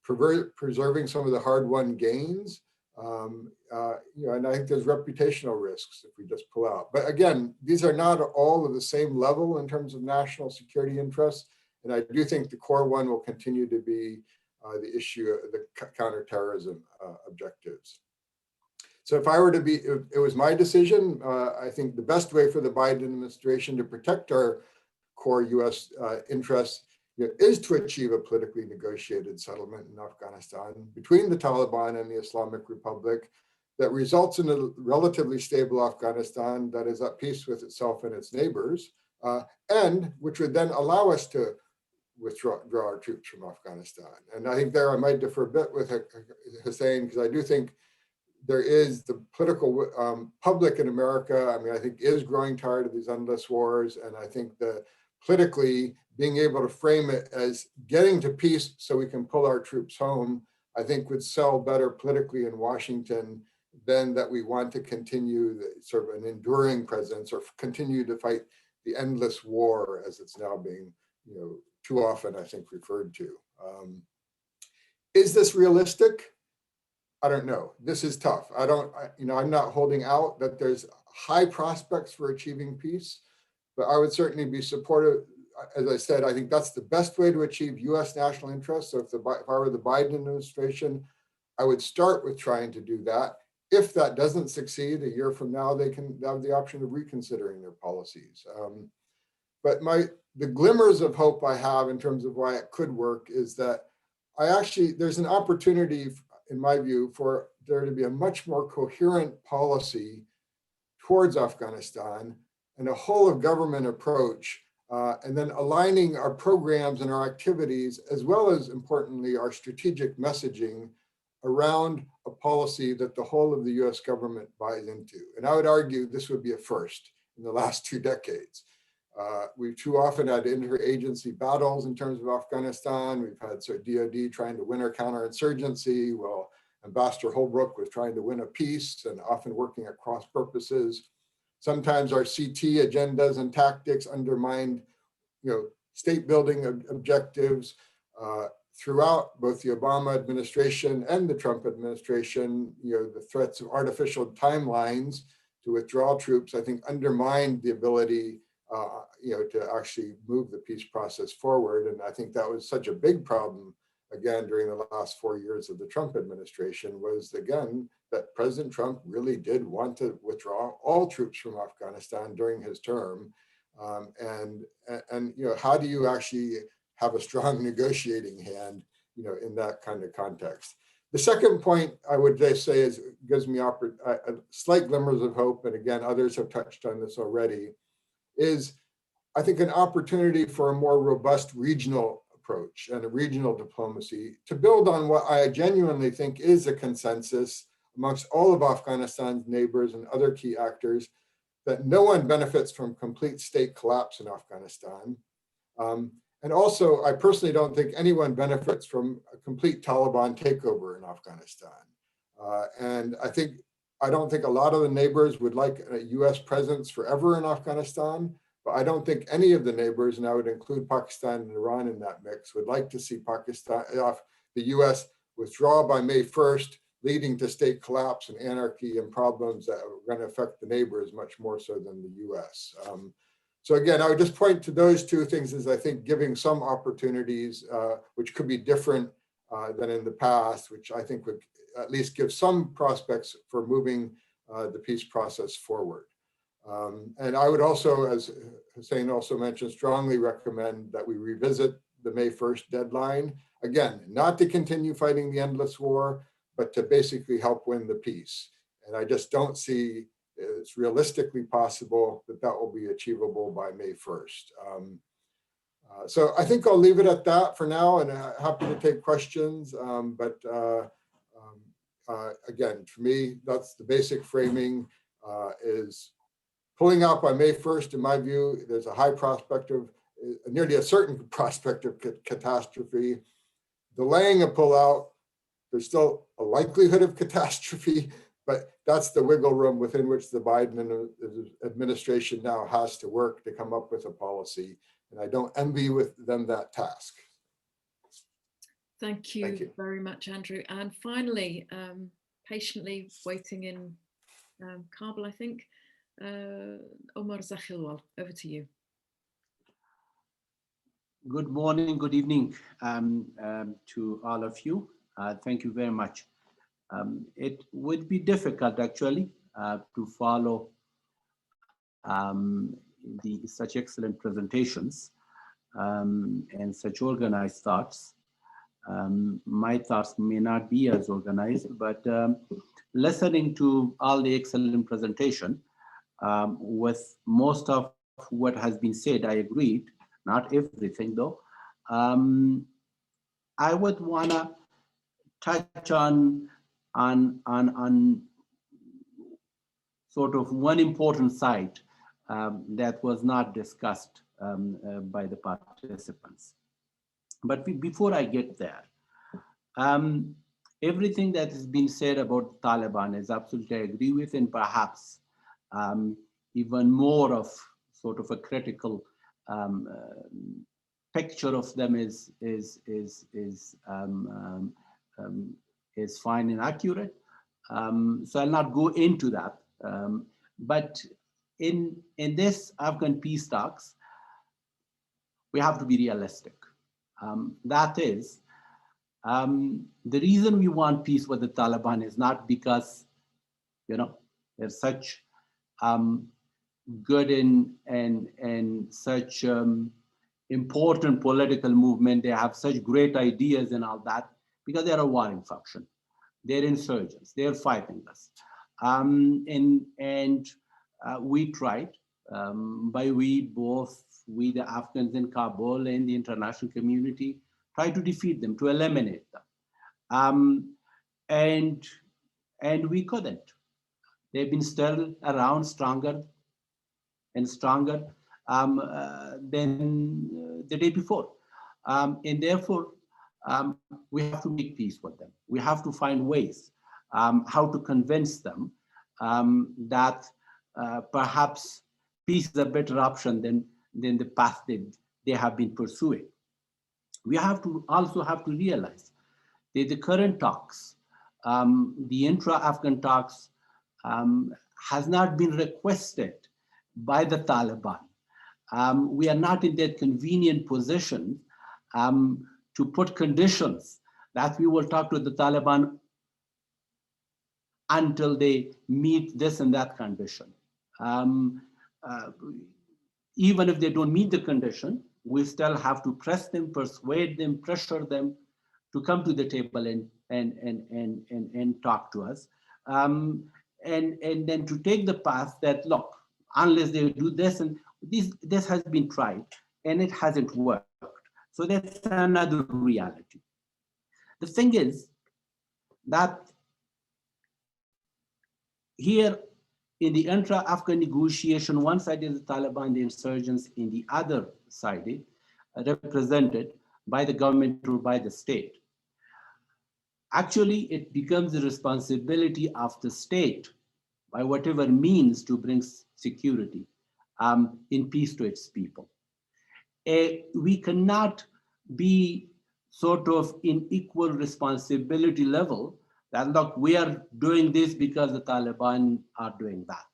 preserving some of the hard-won gains, and I think there's reputational risks if we just pull out. But again, these are not all of the same level in terms of national security interests. And I do think the core one will continue to be the issue of the counterterrorism objectives. So if it was my decision, I think the best way for the Biden administration to protect our core US interests is to achieve a politically negotiated settlement in Afghanistan between the Taliban and the Islamic Republic that results in a relatively stable Afghanistan that is at peace with itself and its neighbors, and which would then allow us to withdraw our troops from Afghanistan. And I think there I might differ a bit with Hussein, because I do think there is the political public in America, I think is growing tired of these endless wars. And I think that politically being able to frame it as getting to peace so we can pull our troops home, I think would sell better politically in Washington than that we want to continue the sort of an enduring presence or continue to fight the endless war as it's now being, too often, I think, referred to. Is this realistic? I don't know. This is tough. I'm not holding out that there's high prospects for achieving peace, but I would certainly be supportive. As I said, I think that's the best way to achieve US national interests. So if I were the Biden administration, I would start with trying to do that. If that doesn't succeed, a year from now, they can have the option of reconsidering their policies. But the glimmers of hope I have in terms of why it could work is that there's an opportunity, in my view, for there to be a much more coherent policy towards Afghanistan and a whole of government approach, and then aligning our programs and our activities, as well as, importantly, our strategic messaging around a policy that the whole of the US government buys into. And I would argue this would be a first in the last 2 decades. We've too often had interagency battles in terms of Afghanistan. We've had DOD trying to win our counterinsurgency. Well, Ambassador Holbrooke was trying to win a peace and often working at cross purposes. Sometimes our CT agendas and tactics undermined, state building objectives. Throughout both the Obama administration and the Trump administration, the threats of artificial timelines to withdraw troops, I think, undermined the ability, to actually move the peace process forward. And I think that was such a big problem, again, during the last 4 years of the Trump administration, was, again, that President Trump really did want to withdraw all troops from Afghanistan during his term. And how do you actually have a strong negotiating hand, in that kind of context? The second point I would just say gives me slight glimmers of hope, and again, others have touched on this already, is I think an opportunity for a more robust regional approach and a regional diplomacy to build on what I genuinely think is a consensus amongst all of Afghanistan's neighbors and other key actors, that no one benefits from complete state collapse in Afghanistan. And also, I personally don't think anyone benefits from a complete Taliban takeover in Afghanistan. And I don't think a lot of the neighbors would like a US presence forever in Afghanistan, but I don't think any of the neighbors, and I would include Pakistan and Iran in that mix, would like to see the US withdraw by May 1st, leading to state collapse and anarchy and problems that are going to affect the neighbors much more so than the US. So again, I would just point to those two things as I think giving some opportunities, which could be different than in the past, which I think would at least give some prospects for moving the peace process forward. And I would also, as Hussein also mentioned, strongly recommend that we revisit the May 1st deadline. Again, not to continue fighting the endless war, but to basically help win the peace. And I just don't see it's realistically possible that that will be achievable by May 1st. So I think I'll leave it at that for now, and happy to take questions. Again, for me, that's the basic framing, is pulling out by May 1st. In my view, there's a high prospect of, nearly a certain prospect of catastrophe. Delaying a pullout, there's still a likelihood of catastrophe, but that's the wiggle room within which the Biden administration now has to work to come up with a policy. And I don't envy with them that task. Thank you very much, Andrew. And finally, patiently waiting in Kabul, I think, Omar Zakhilwal, over to you. Good morning, good evening to all of you. Thank you very much. It would be difficult actually to follow such excellent presentations and such organized thoughts. My thoughts may not be as organized, but listening to all the excellent presentation, with most of what has been said, I agreed, not everything though. I would wanna touch on sort of one important side that was not discussed by the participants. But before I get there, everything that has been said about the Taliban is absolutely I agree with, and perhaps even more of sort of a critical picture of them is fine and accurate. So I'll not go into that. But in this Afghan peace talks, we have to be realistic. That is, the reason we want peace with the Taliban is not because, you know, they're such good and such important political movement. They have such great ideas and all that, because they're a warring faction. They're insurgents. They're fighting us. We tried, we the Afghans in Kabul and the international community, tried to defeat them, to eliminate them. And we couldn't. They've been still around, stronger and stronger than the day before. And therefore, we have to make peace with them. We have to find ways how to convince them that perhaps peace is a better option than the path they have been pursuing. We have to also realize that the current talks, the intra-Afghan talks, has not been requested by the Taliban. We are not in that convenient position to put conditions that we will talk to the Taliban until they meet this and that condition. Even if they don't meet the condition, we still have to press them, persuade them, pressure them to come to the table and talk to us. And then to take the path that, look, unless they do this, and this has been tried and it hasn't worked. So that's another reality. The thing is that here in the intra-Afghan negotiation, one side is the Taliban, the insurgents, in the other side, represented by the government or by the state. Actually, it becomes the responsibility of the state, by whatever means, to bring security in peace to its people. We cannot be sort of in equal responsibility level that, look, we are doing this because the Taliban are doing that.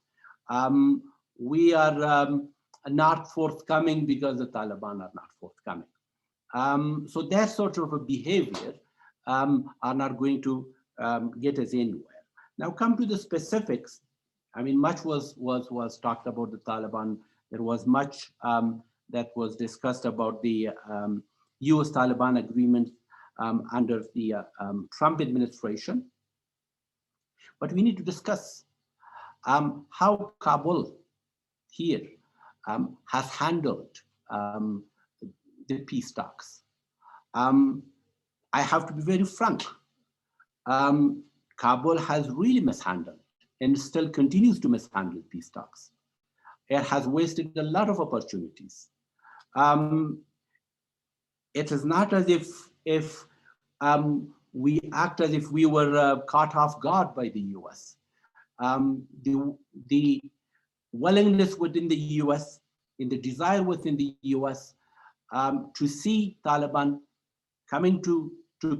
We are not forthcoming because the Taliban are not forthcoming. So that sort of a behavior are not going to get us anywhere. Now come to the specifics. I mean, much was talked about the Taliban. There was much that was discussed about the US-Taliban agreement under the Trump administration. But we need to discuss how Kabul here has handled the peace talks. I have to be very frank. Kabul has really mishandled and still continues to mishandle peace talks. It has wasted a lot of opportunities. It is not as if we act as if we were caught off guard by the US. The willingness within the US, in the desire within the US to see Taliban coming to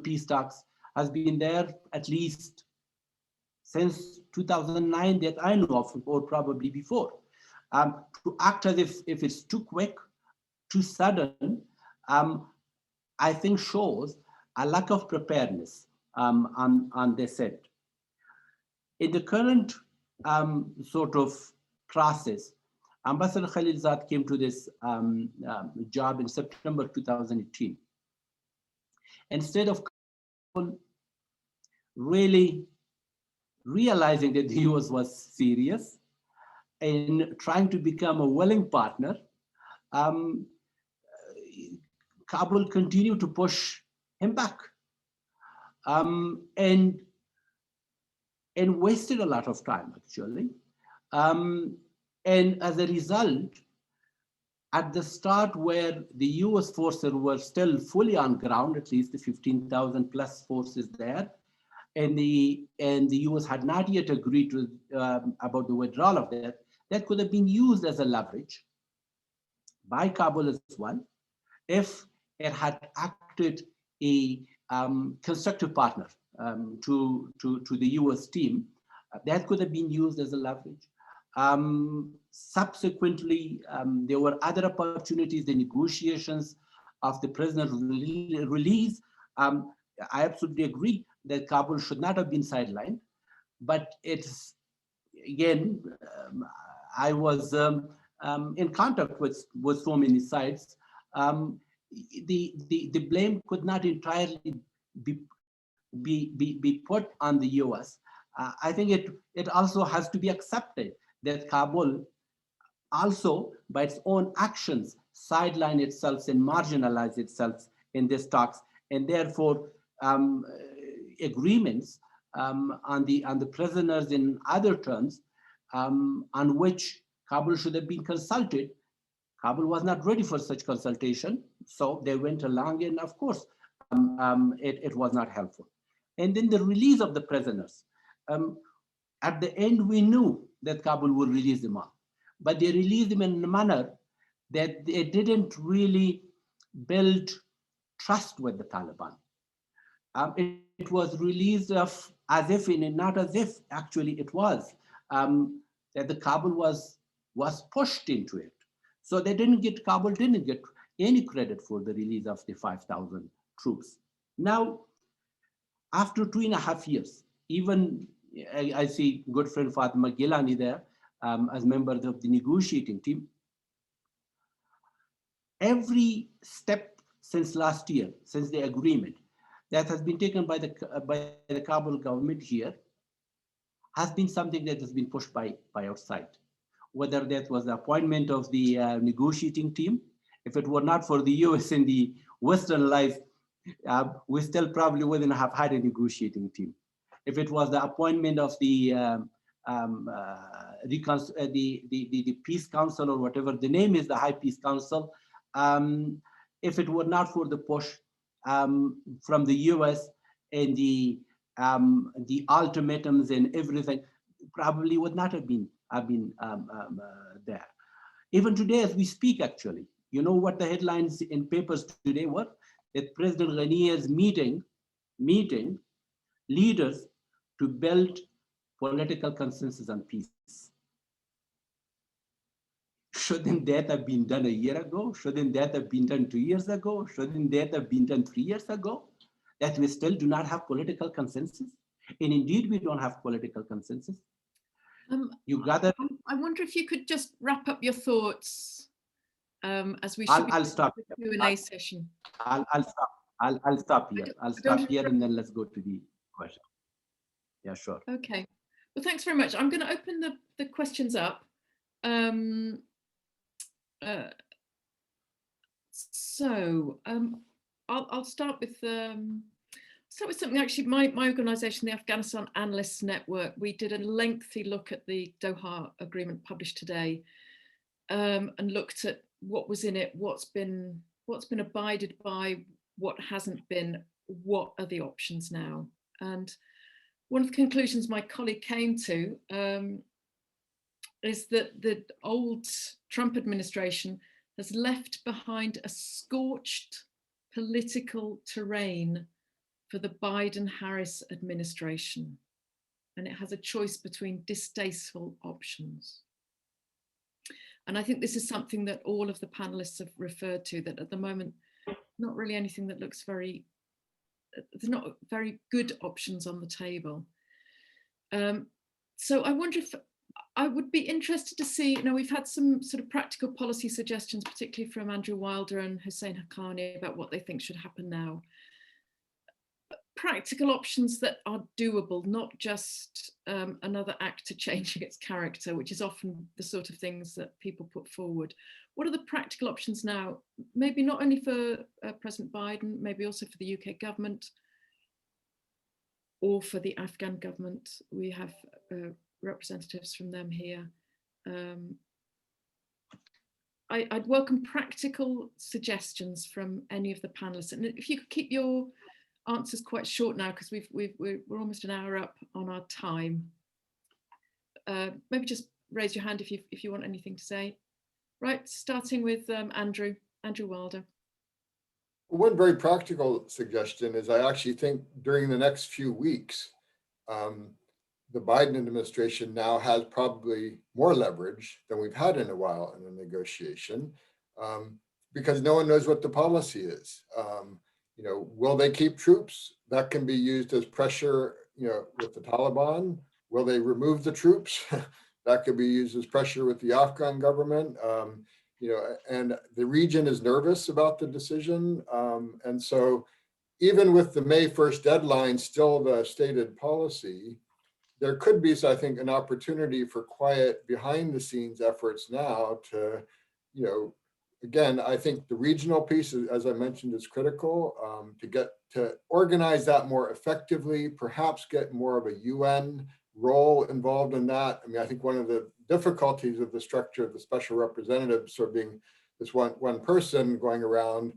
peace talks has been there at least since 2009 that I know of, or probably before. To act as if it's too quick, too sudden, I think shows a lack of preparedness on this end. In the current sort of process, Ambassador Khalilzad came to this job in September 2018. Instead of really realizing that the US was serious and trying to become a willing partner, Kabul continued to push him back and wasted a lot of time, actually. And as a result, at the start where the US forces were still fully on ground, at least the 15,000 plus forces there, and the US had not yet agreed to about the withdrawal of that could have been used as a leverage by Kabul as well, if it had acted a constructive partner to the US team. That could have been used as a leverage. Subsequently, there were other opportunities, the negotiations of the prisoner release. I absolutely agree that Kabul should not have been sidelined, but it's, again, I was in contact with so many sides. The blame could not entirely be put on the US. I think it also has to be accepted that Kabul also, by its own actions, sideline itself and marginalize itself in these talks, and therefore agreements on the prisoners in other terms on which Kabul should have been consulted. Kabul was not ready for such consultation, so they went along, and of course, it was not helpful. And then the release of the prisoners. At the end, we knew that Kabul would release them all, but they released them in a manner that they didn't really build trust with the Taliban. It was released as if, not as if, actually it was, that the Kabul was pushed into it. So Kabul didn't get any credit for the release of the 5,000 troops. Now, after 2.5 years, even I see good friend Fatima Gilani there as members of the negotiating team. Every step since last year, since the agreement that has been taken by the Kabul government here, has been something that has been pushed by outside. Whether that was the appointment of the negotiating team, if it were not for the US and the Western life, we still probably wouldn't have had a negotiating team. If it was the appointment of the Peace Council, or whatever the name is, the High Peace Council, if it were not for the push from the US and the ultimatums and everything, probably would not have been there. Even today, as we speak, actually, you know what the headlines in papers today were? That President Ghani is meeting leaders to build political consensus on peace. Shouldn't that have been done a year ago? Shouldn't that have been done 2 years ago? Shouldn't that have been done 3 years ago? That we still do not have political consensus? And indeed, we don't have political consensus. You gather. I wonder if you could just wrap up your thoughts as we should I'll stop the Q&A session. I'll stop. I'll stop here. I'll stop here and then let's go to the question. Yeah, sure. Okay. Well, thanks very much. I'm going to open the questions up. I'll start with something. Actually, my organisation, the Afghanistan Analysts Network, we did a lengthy look at the Doha Agreement published today, and looked at what was in it, what's been abided by, what hasn't been, what are the options now. And one of the conclusions my colleague came to is that the old Trump administration has left behind a scorched political terrain for the Biden-Harris administration, and it has a choice between distasteful options. And I think this is something that all of the panelists have referred to, that at the moment, not really anything that looks there's not very good options on the table. So I wonder if, I would be interested to see, we've had some sort of practical policy suggestions, particularly from Andrew Wilder and Hussein Haqqani, about what they think should happen now. Practical options that are doable, not just another actor changing its character, which is often the sort of things that people put forward. What are the practical options now? Maybe not only for President Biden, maybe also for the UK government or for the Afghan government. We have representatives from them here. I'd welcome practical suggestions from any of the panelists. And if you could keep your answers quite short now, because we're almost an hour up on our time. Maybe just raise your hand if you want anything to say. Right, starting with Andrew Wilder. One very practical suggestion is I actually think during the next few weeks, the Biden administration now has probably more leverage than we've had in a while in a negotiation, because no one knows what the policy is. Will they keep troops? That can be used as pressure, with the Taliban. Will they remove the troops? That could be used as pressure with the Afghan government. And the region is nervous about the decision. And so even with the May 1st deadline, still the stated policy, there could be, so I think, an opportunity for quiet behind the scenes efforts now to, again, I think the regional piece, as I mentioned, is critical to organize that more effectively, perhaps get more of a UN role involved in that. I mean, I think one of the difficulties of the structure of the special representative sort of being this one person going around,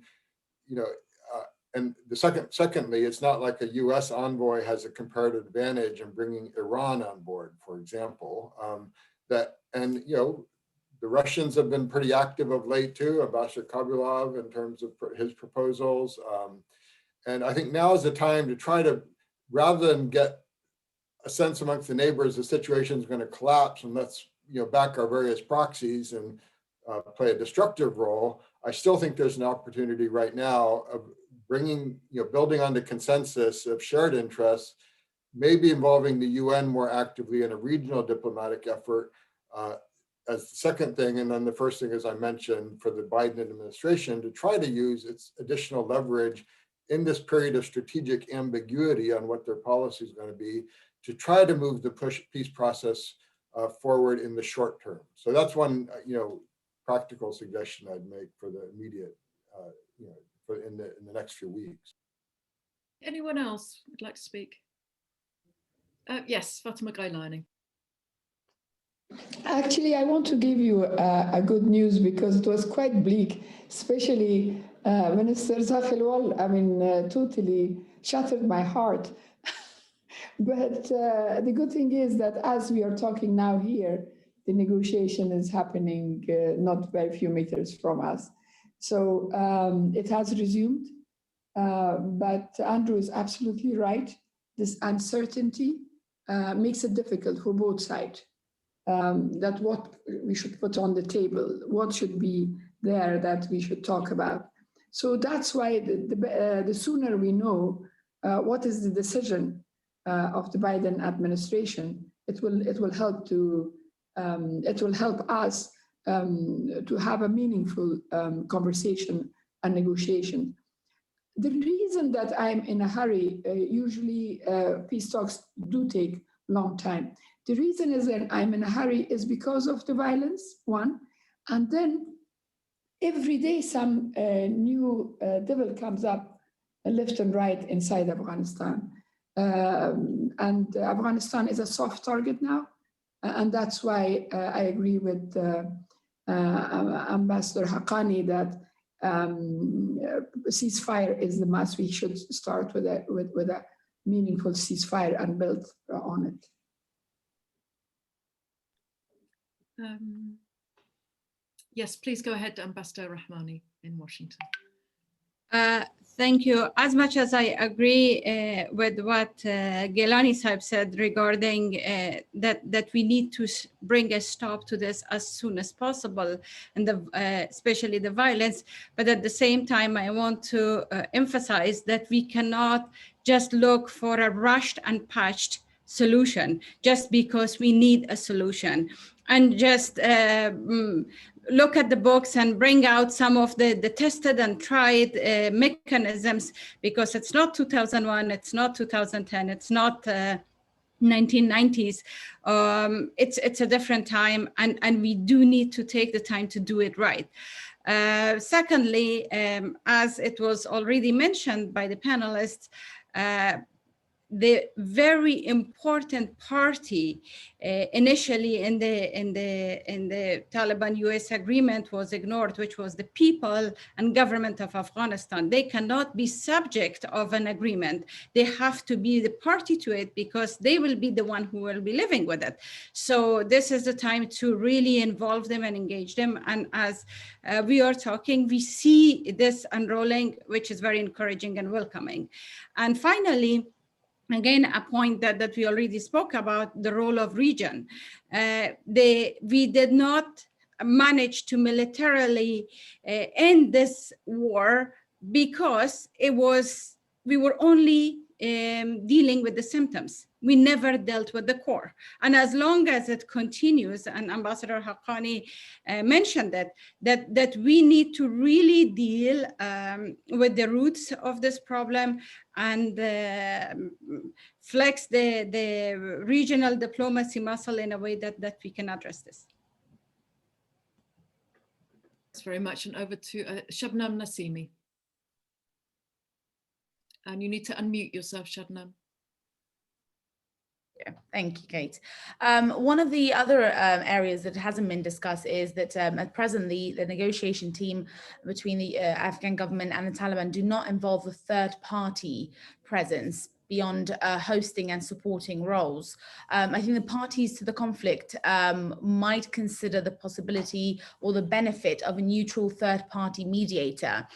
and secondly, it's not like a US envoy has a comparative advantage in bringing Iran on board, for example, the Russians have been pretty active of late too, Ambassador Kabulov, in terms of his proposals. And I think now is the time to try to, rather than get a sense amongst the neighbors, the situation is going to collapse and let's back our various proxies and play a destructive role. I still think there's an opportunity right now of bringing, building on the consensus of shared interests, maybe involving the UN more actively in a regional diplomatic effort as the second thing. And then the first thing, as I mentioned, for the Biden administration to try to use its additional leverage in this period of strategic ambiguity on what their policy is going to be, to try to move the peace process forward in the short term. So that's one, practical suggestion I'd make for the immediate, in the next few weeks. Anyone else would like to speak? Yes, Fatima Gailani. Actually, I want to give you a good news, because it was quite bleak, especially Minister Zafilwal, I mean, totally shattered my heart. But the good thing is that as we are talking now here, the negotiation is happening not very few meters from us. So it has resumed. But Andrew is absolutely right. This uncertainty makes it difficult for both sides. That what we should put on the table, what should be there that we should talk about. So that's why the sooner we know what is the decision of the Biden administration, it will help to it will help us to have a meaningful conversation and negotiation. The reason that I'm in a hurry, usually peace talks do take a long time. The reason is that I'm in a hurry is because of the violence, one, and then every day some new devil comes up left and right inside Afghanistan. And Afghanistan is a soft target now. And that's why I agree with Ambassador Haqqani that ceasefire is the must. We should start with a meaningful ceasefire and build on it. Yes, please go ahead, Ambassador Rahmani in Washington. Thank you. As much as I agree with what Gilani Saib said regarding that we need to bring a stop to this as soon as possible, and especially the violence, but at the same time, I want to emphasize that we cannot just look for a rushed and patched solution just because we need a solution, and just look at the books and bring out some of the tested and tried mechanisms, because it's not 2001, it's not 2010, it's not 1990s. It's a different time, and we do need to take the time to do it right. Secondly, as it was already mentioned by the panelists, the very important party initially in the Taliban-US agreement was ignored, which was the people and government of Afghanistan. They cannot be subject of an agreement. They have to be the party to it because they will be the one who will be living with it. So this is the time to really involve them and engage them. And as we are talking, we see this unrolling, which is very encouraging and welcoming. And finally, again, a point that we already spoke about, the role of region. We did not manage to militarily end this war because we were only dealing with the symptoms. We never dealt with the core. And as long as it continues, and Ambassador Haqqani mentioned that we need to really deal with the roots of this problem and flex the regional diplomacy muscle in a way that we can address this. Thanks very much. And over to Shabnam Nasimi. And you need to unmute yourself, Shabnam. Yeah, thank you, Kate. One of the other areas that hasn't been discussed is that at present, the negotiation team between the Afghan government and the Taliban do not involve a third party presence beyond hosting and supporting roles. I think the parties to the conflict might consider the possibility or the benefit of a neutral third-party mediator.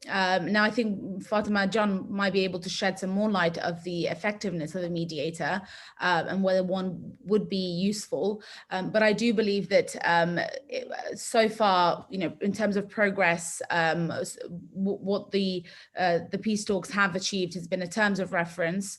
Now, I think Fatima John might be able to shed some more light of the effectiveness of the mediator and whether one would be useful. But I do believe that so far, in terms of progress, what the peace talks have achieved has been a terms of reference,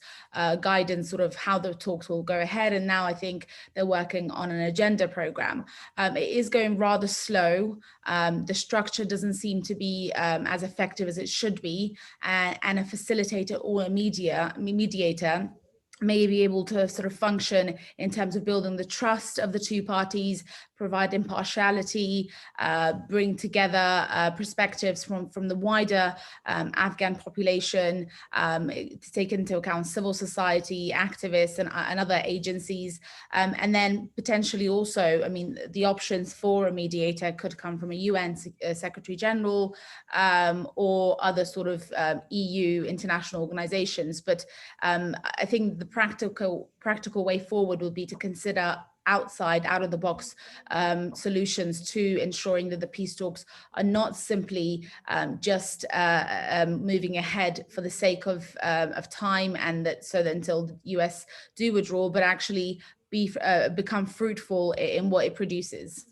guidance, sort of how the talks will go ahead. And now I think they're working on an agenda program. It is going rather slow. The structure doesn't seem to be as effective as it should be. And a facilitator or a mediator may be able to sort of function in terms of building the trust of the two parties, provide impartiality, bring together perspectives from the wider Afghan population, to take into account civil society, activists and other agencies. And then potentially also, I mean, the options for a mediator could come from a UN Secretary General or other sort of EU international organizations. But I think the practical way forward will be to consider out of the box solutions to ensuring that the peace talks are not simply just moving ahead for the sake of time, and that until the US do withdraw, but actually become fruitful in what it produces.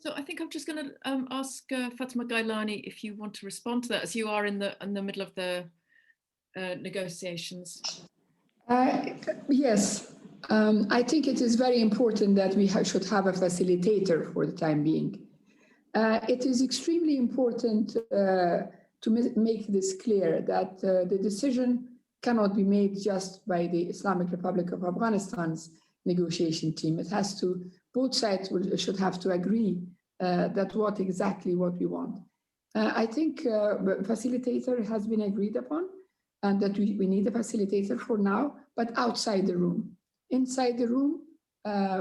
So I think I'm just going to ask Fatima Gailani if you want to respond to that, as you are in the middle of the negotiations. Yes, I think it is very important that we should have a facilitator for the time being. It is extremely important to make this clear that the decision cannot be made just by the Islamic Republic of Afghanistan's negotiation team. It has to, both sides should have to agree that what we want. I think facilitator has been agreed upon, and that we need a facilitator for now, but outside the room. Inside the room,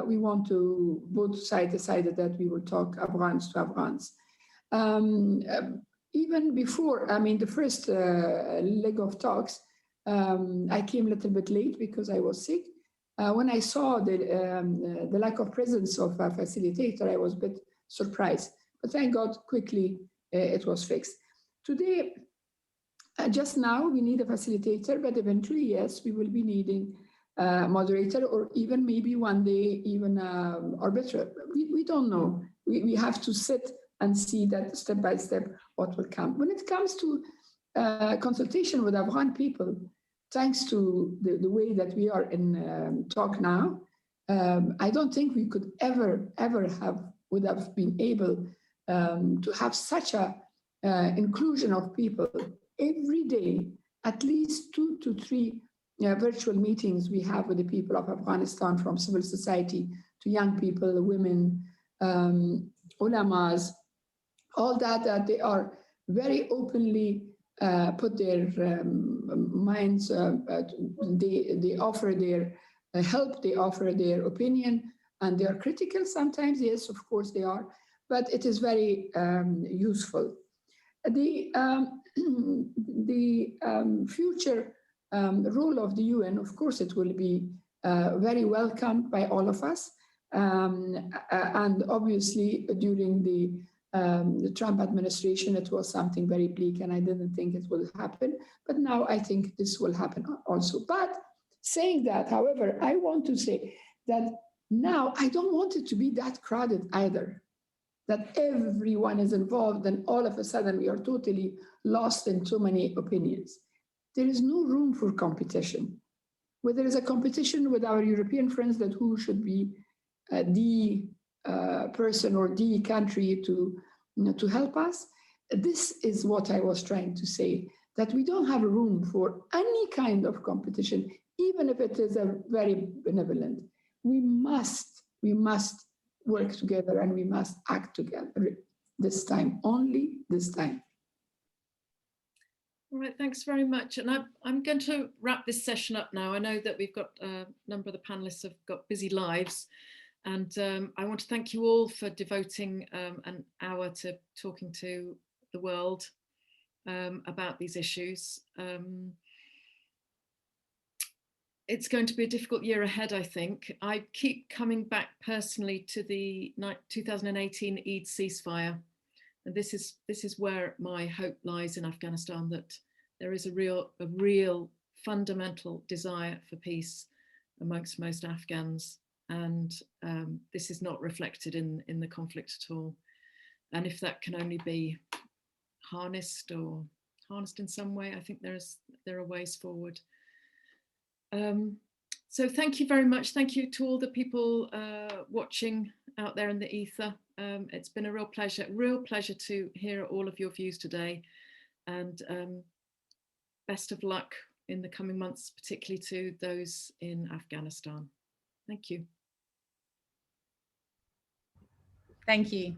we want to, both sides decided that we will talk Afghans to Afghans. Even before, I mean, the first leg of talks, I came a little bit late because I was sick. When I saw the lack of presence of a facilitator, I was a bit surprised, but thank God quickly it was fixed. Today, just now, we need a facilitator, but eventually, yes, we will be needing a moderator, or even maybe one day, even an arbiter. We don't know. We have to sit and see that step by step what will come. When it comes to consultation with Afghan people, thanks to the way that we are in talk now, I don't think we could ever would have been able to have such a inclusion of people. Every day, at least 2 to 3 virtual meetings we have with the people of Afghanistan, from civil society to young people, women, ulamas, all that they are very openly put their minds, they offer their help, they offer their opinion, and they are critical sometimes, yes, of course they are, but it is very useful. The future role of the UN, of course, it will be very welcomed by all of us. And obviously, during the Trump administration, it was something very bleak, and I didn't think it would happen. But now I think this will happen also. But saying that, however, I want to say that now I don't want it to be that crowded either, that everyone is involved and all of a sudden we are totally lost in too many opinions. There is no room for competition. Where there is a competition with our European friends that who should be the person or the country to help us, this is what I was trying to say, that we don't have room for any kind of competition, even if it is a very benevolent. We must work together and we must act together this time, only this time. All right, thanks very much. And I'm going to wrap this session up now. I know that we've got a number of the panelists have got busy lives. And I want to thank you all for devoting an hour to talking to the world about these issues. It's going to be a difficult year ahead, I think. I keep coming back personally to the 2018 Eid ceasefire. And this is where my hope lies in Afghanistan, that there is a real fundamental desire for peace amongst most Afghans. And this is not reflected in the conflict at all. And if that can only be harnessed in some way, I think there are ways forward. So thank you very much. Thank you to all the people watching out there in the ether. It's been a real pleasure to hear all of your views today. And best of luck in the coming months, particularly to those in Afghanistan. Thank you. Thank you.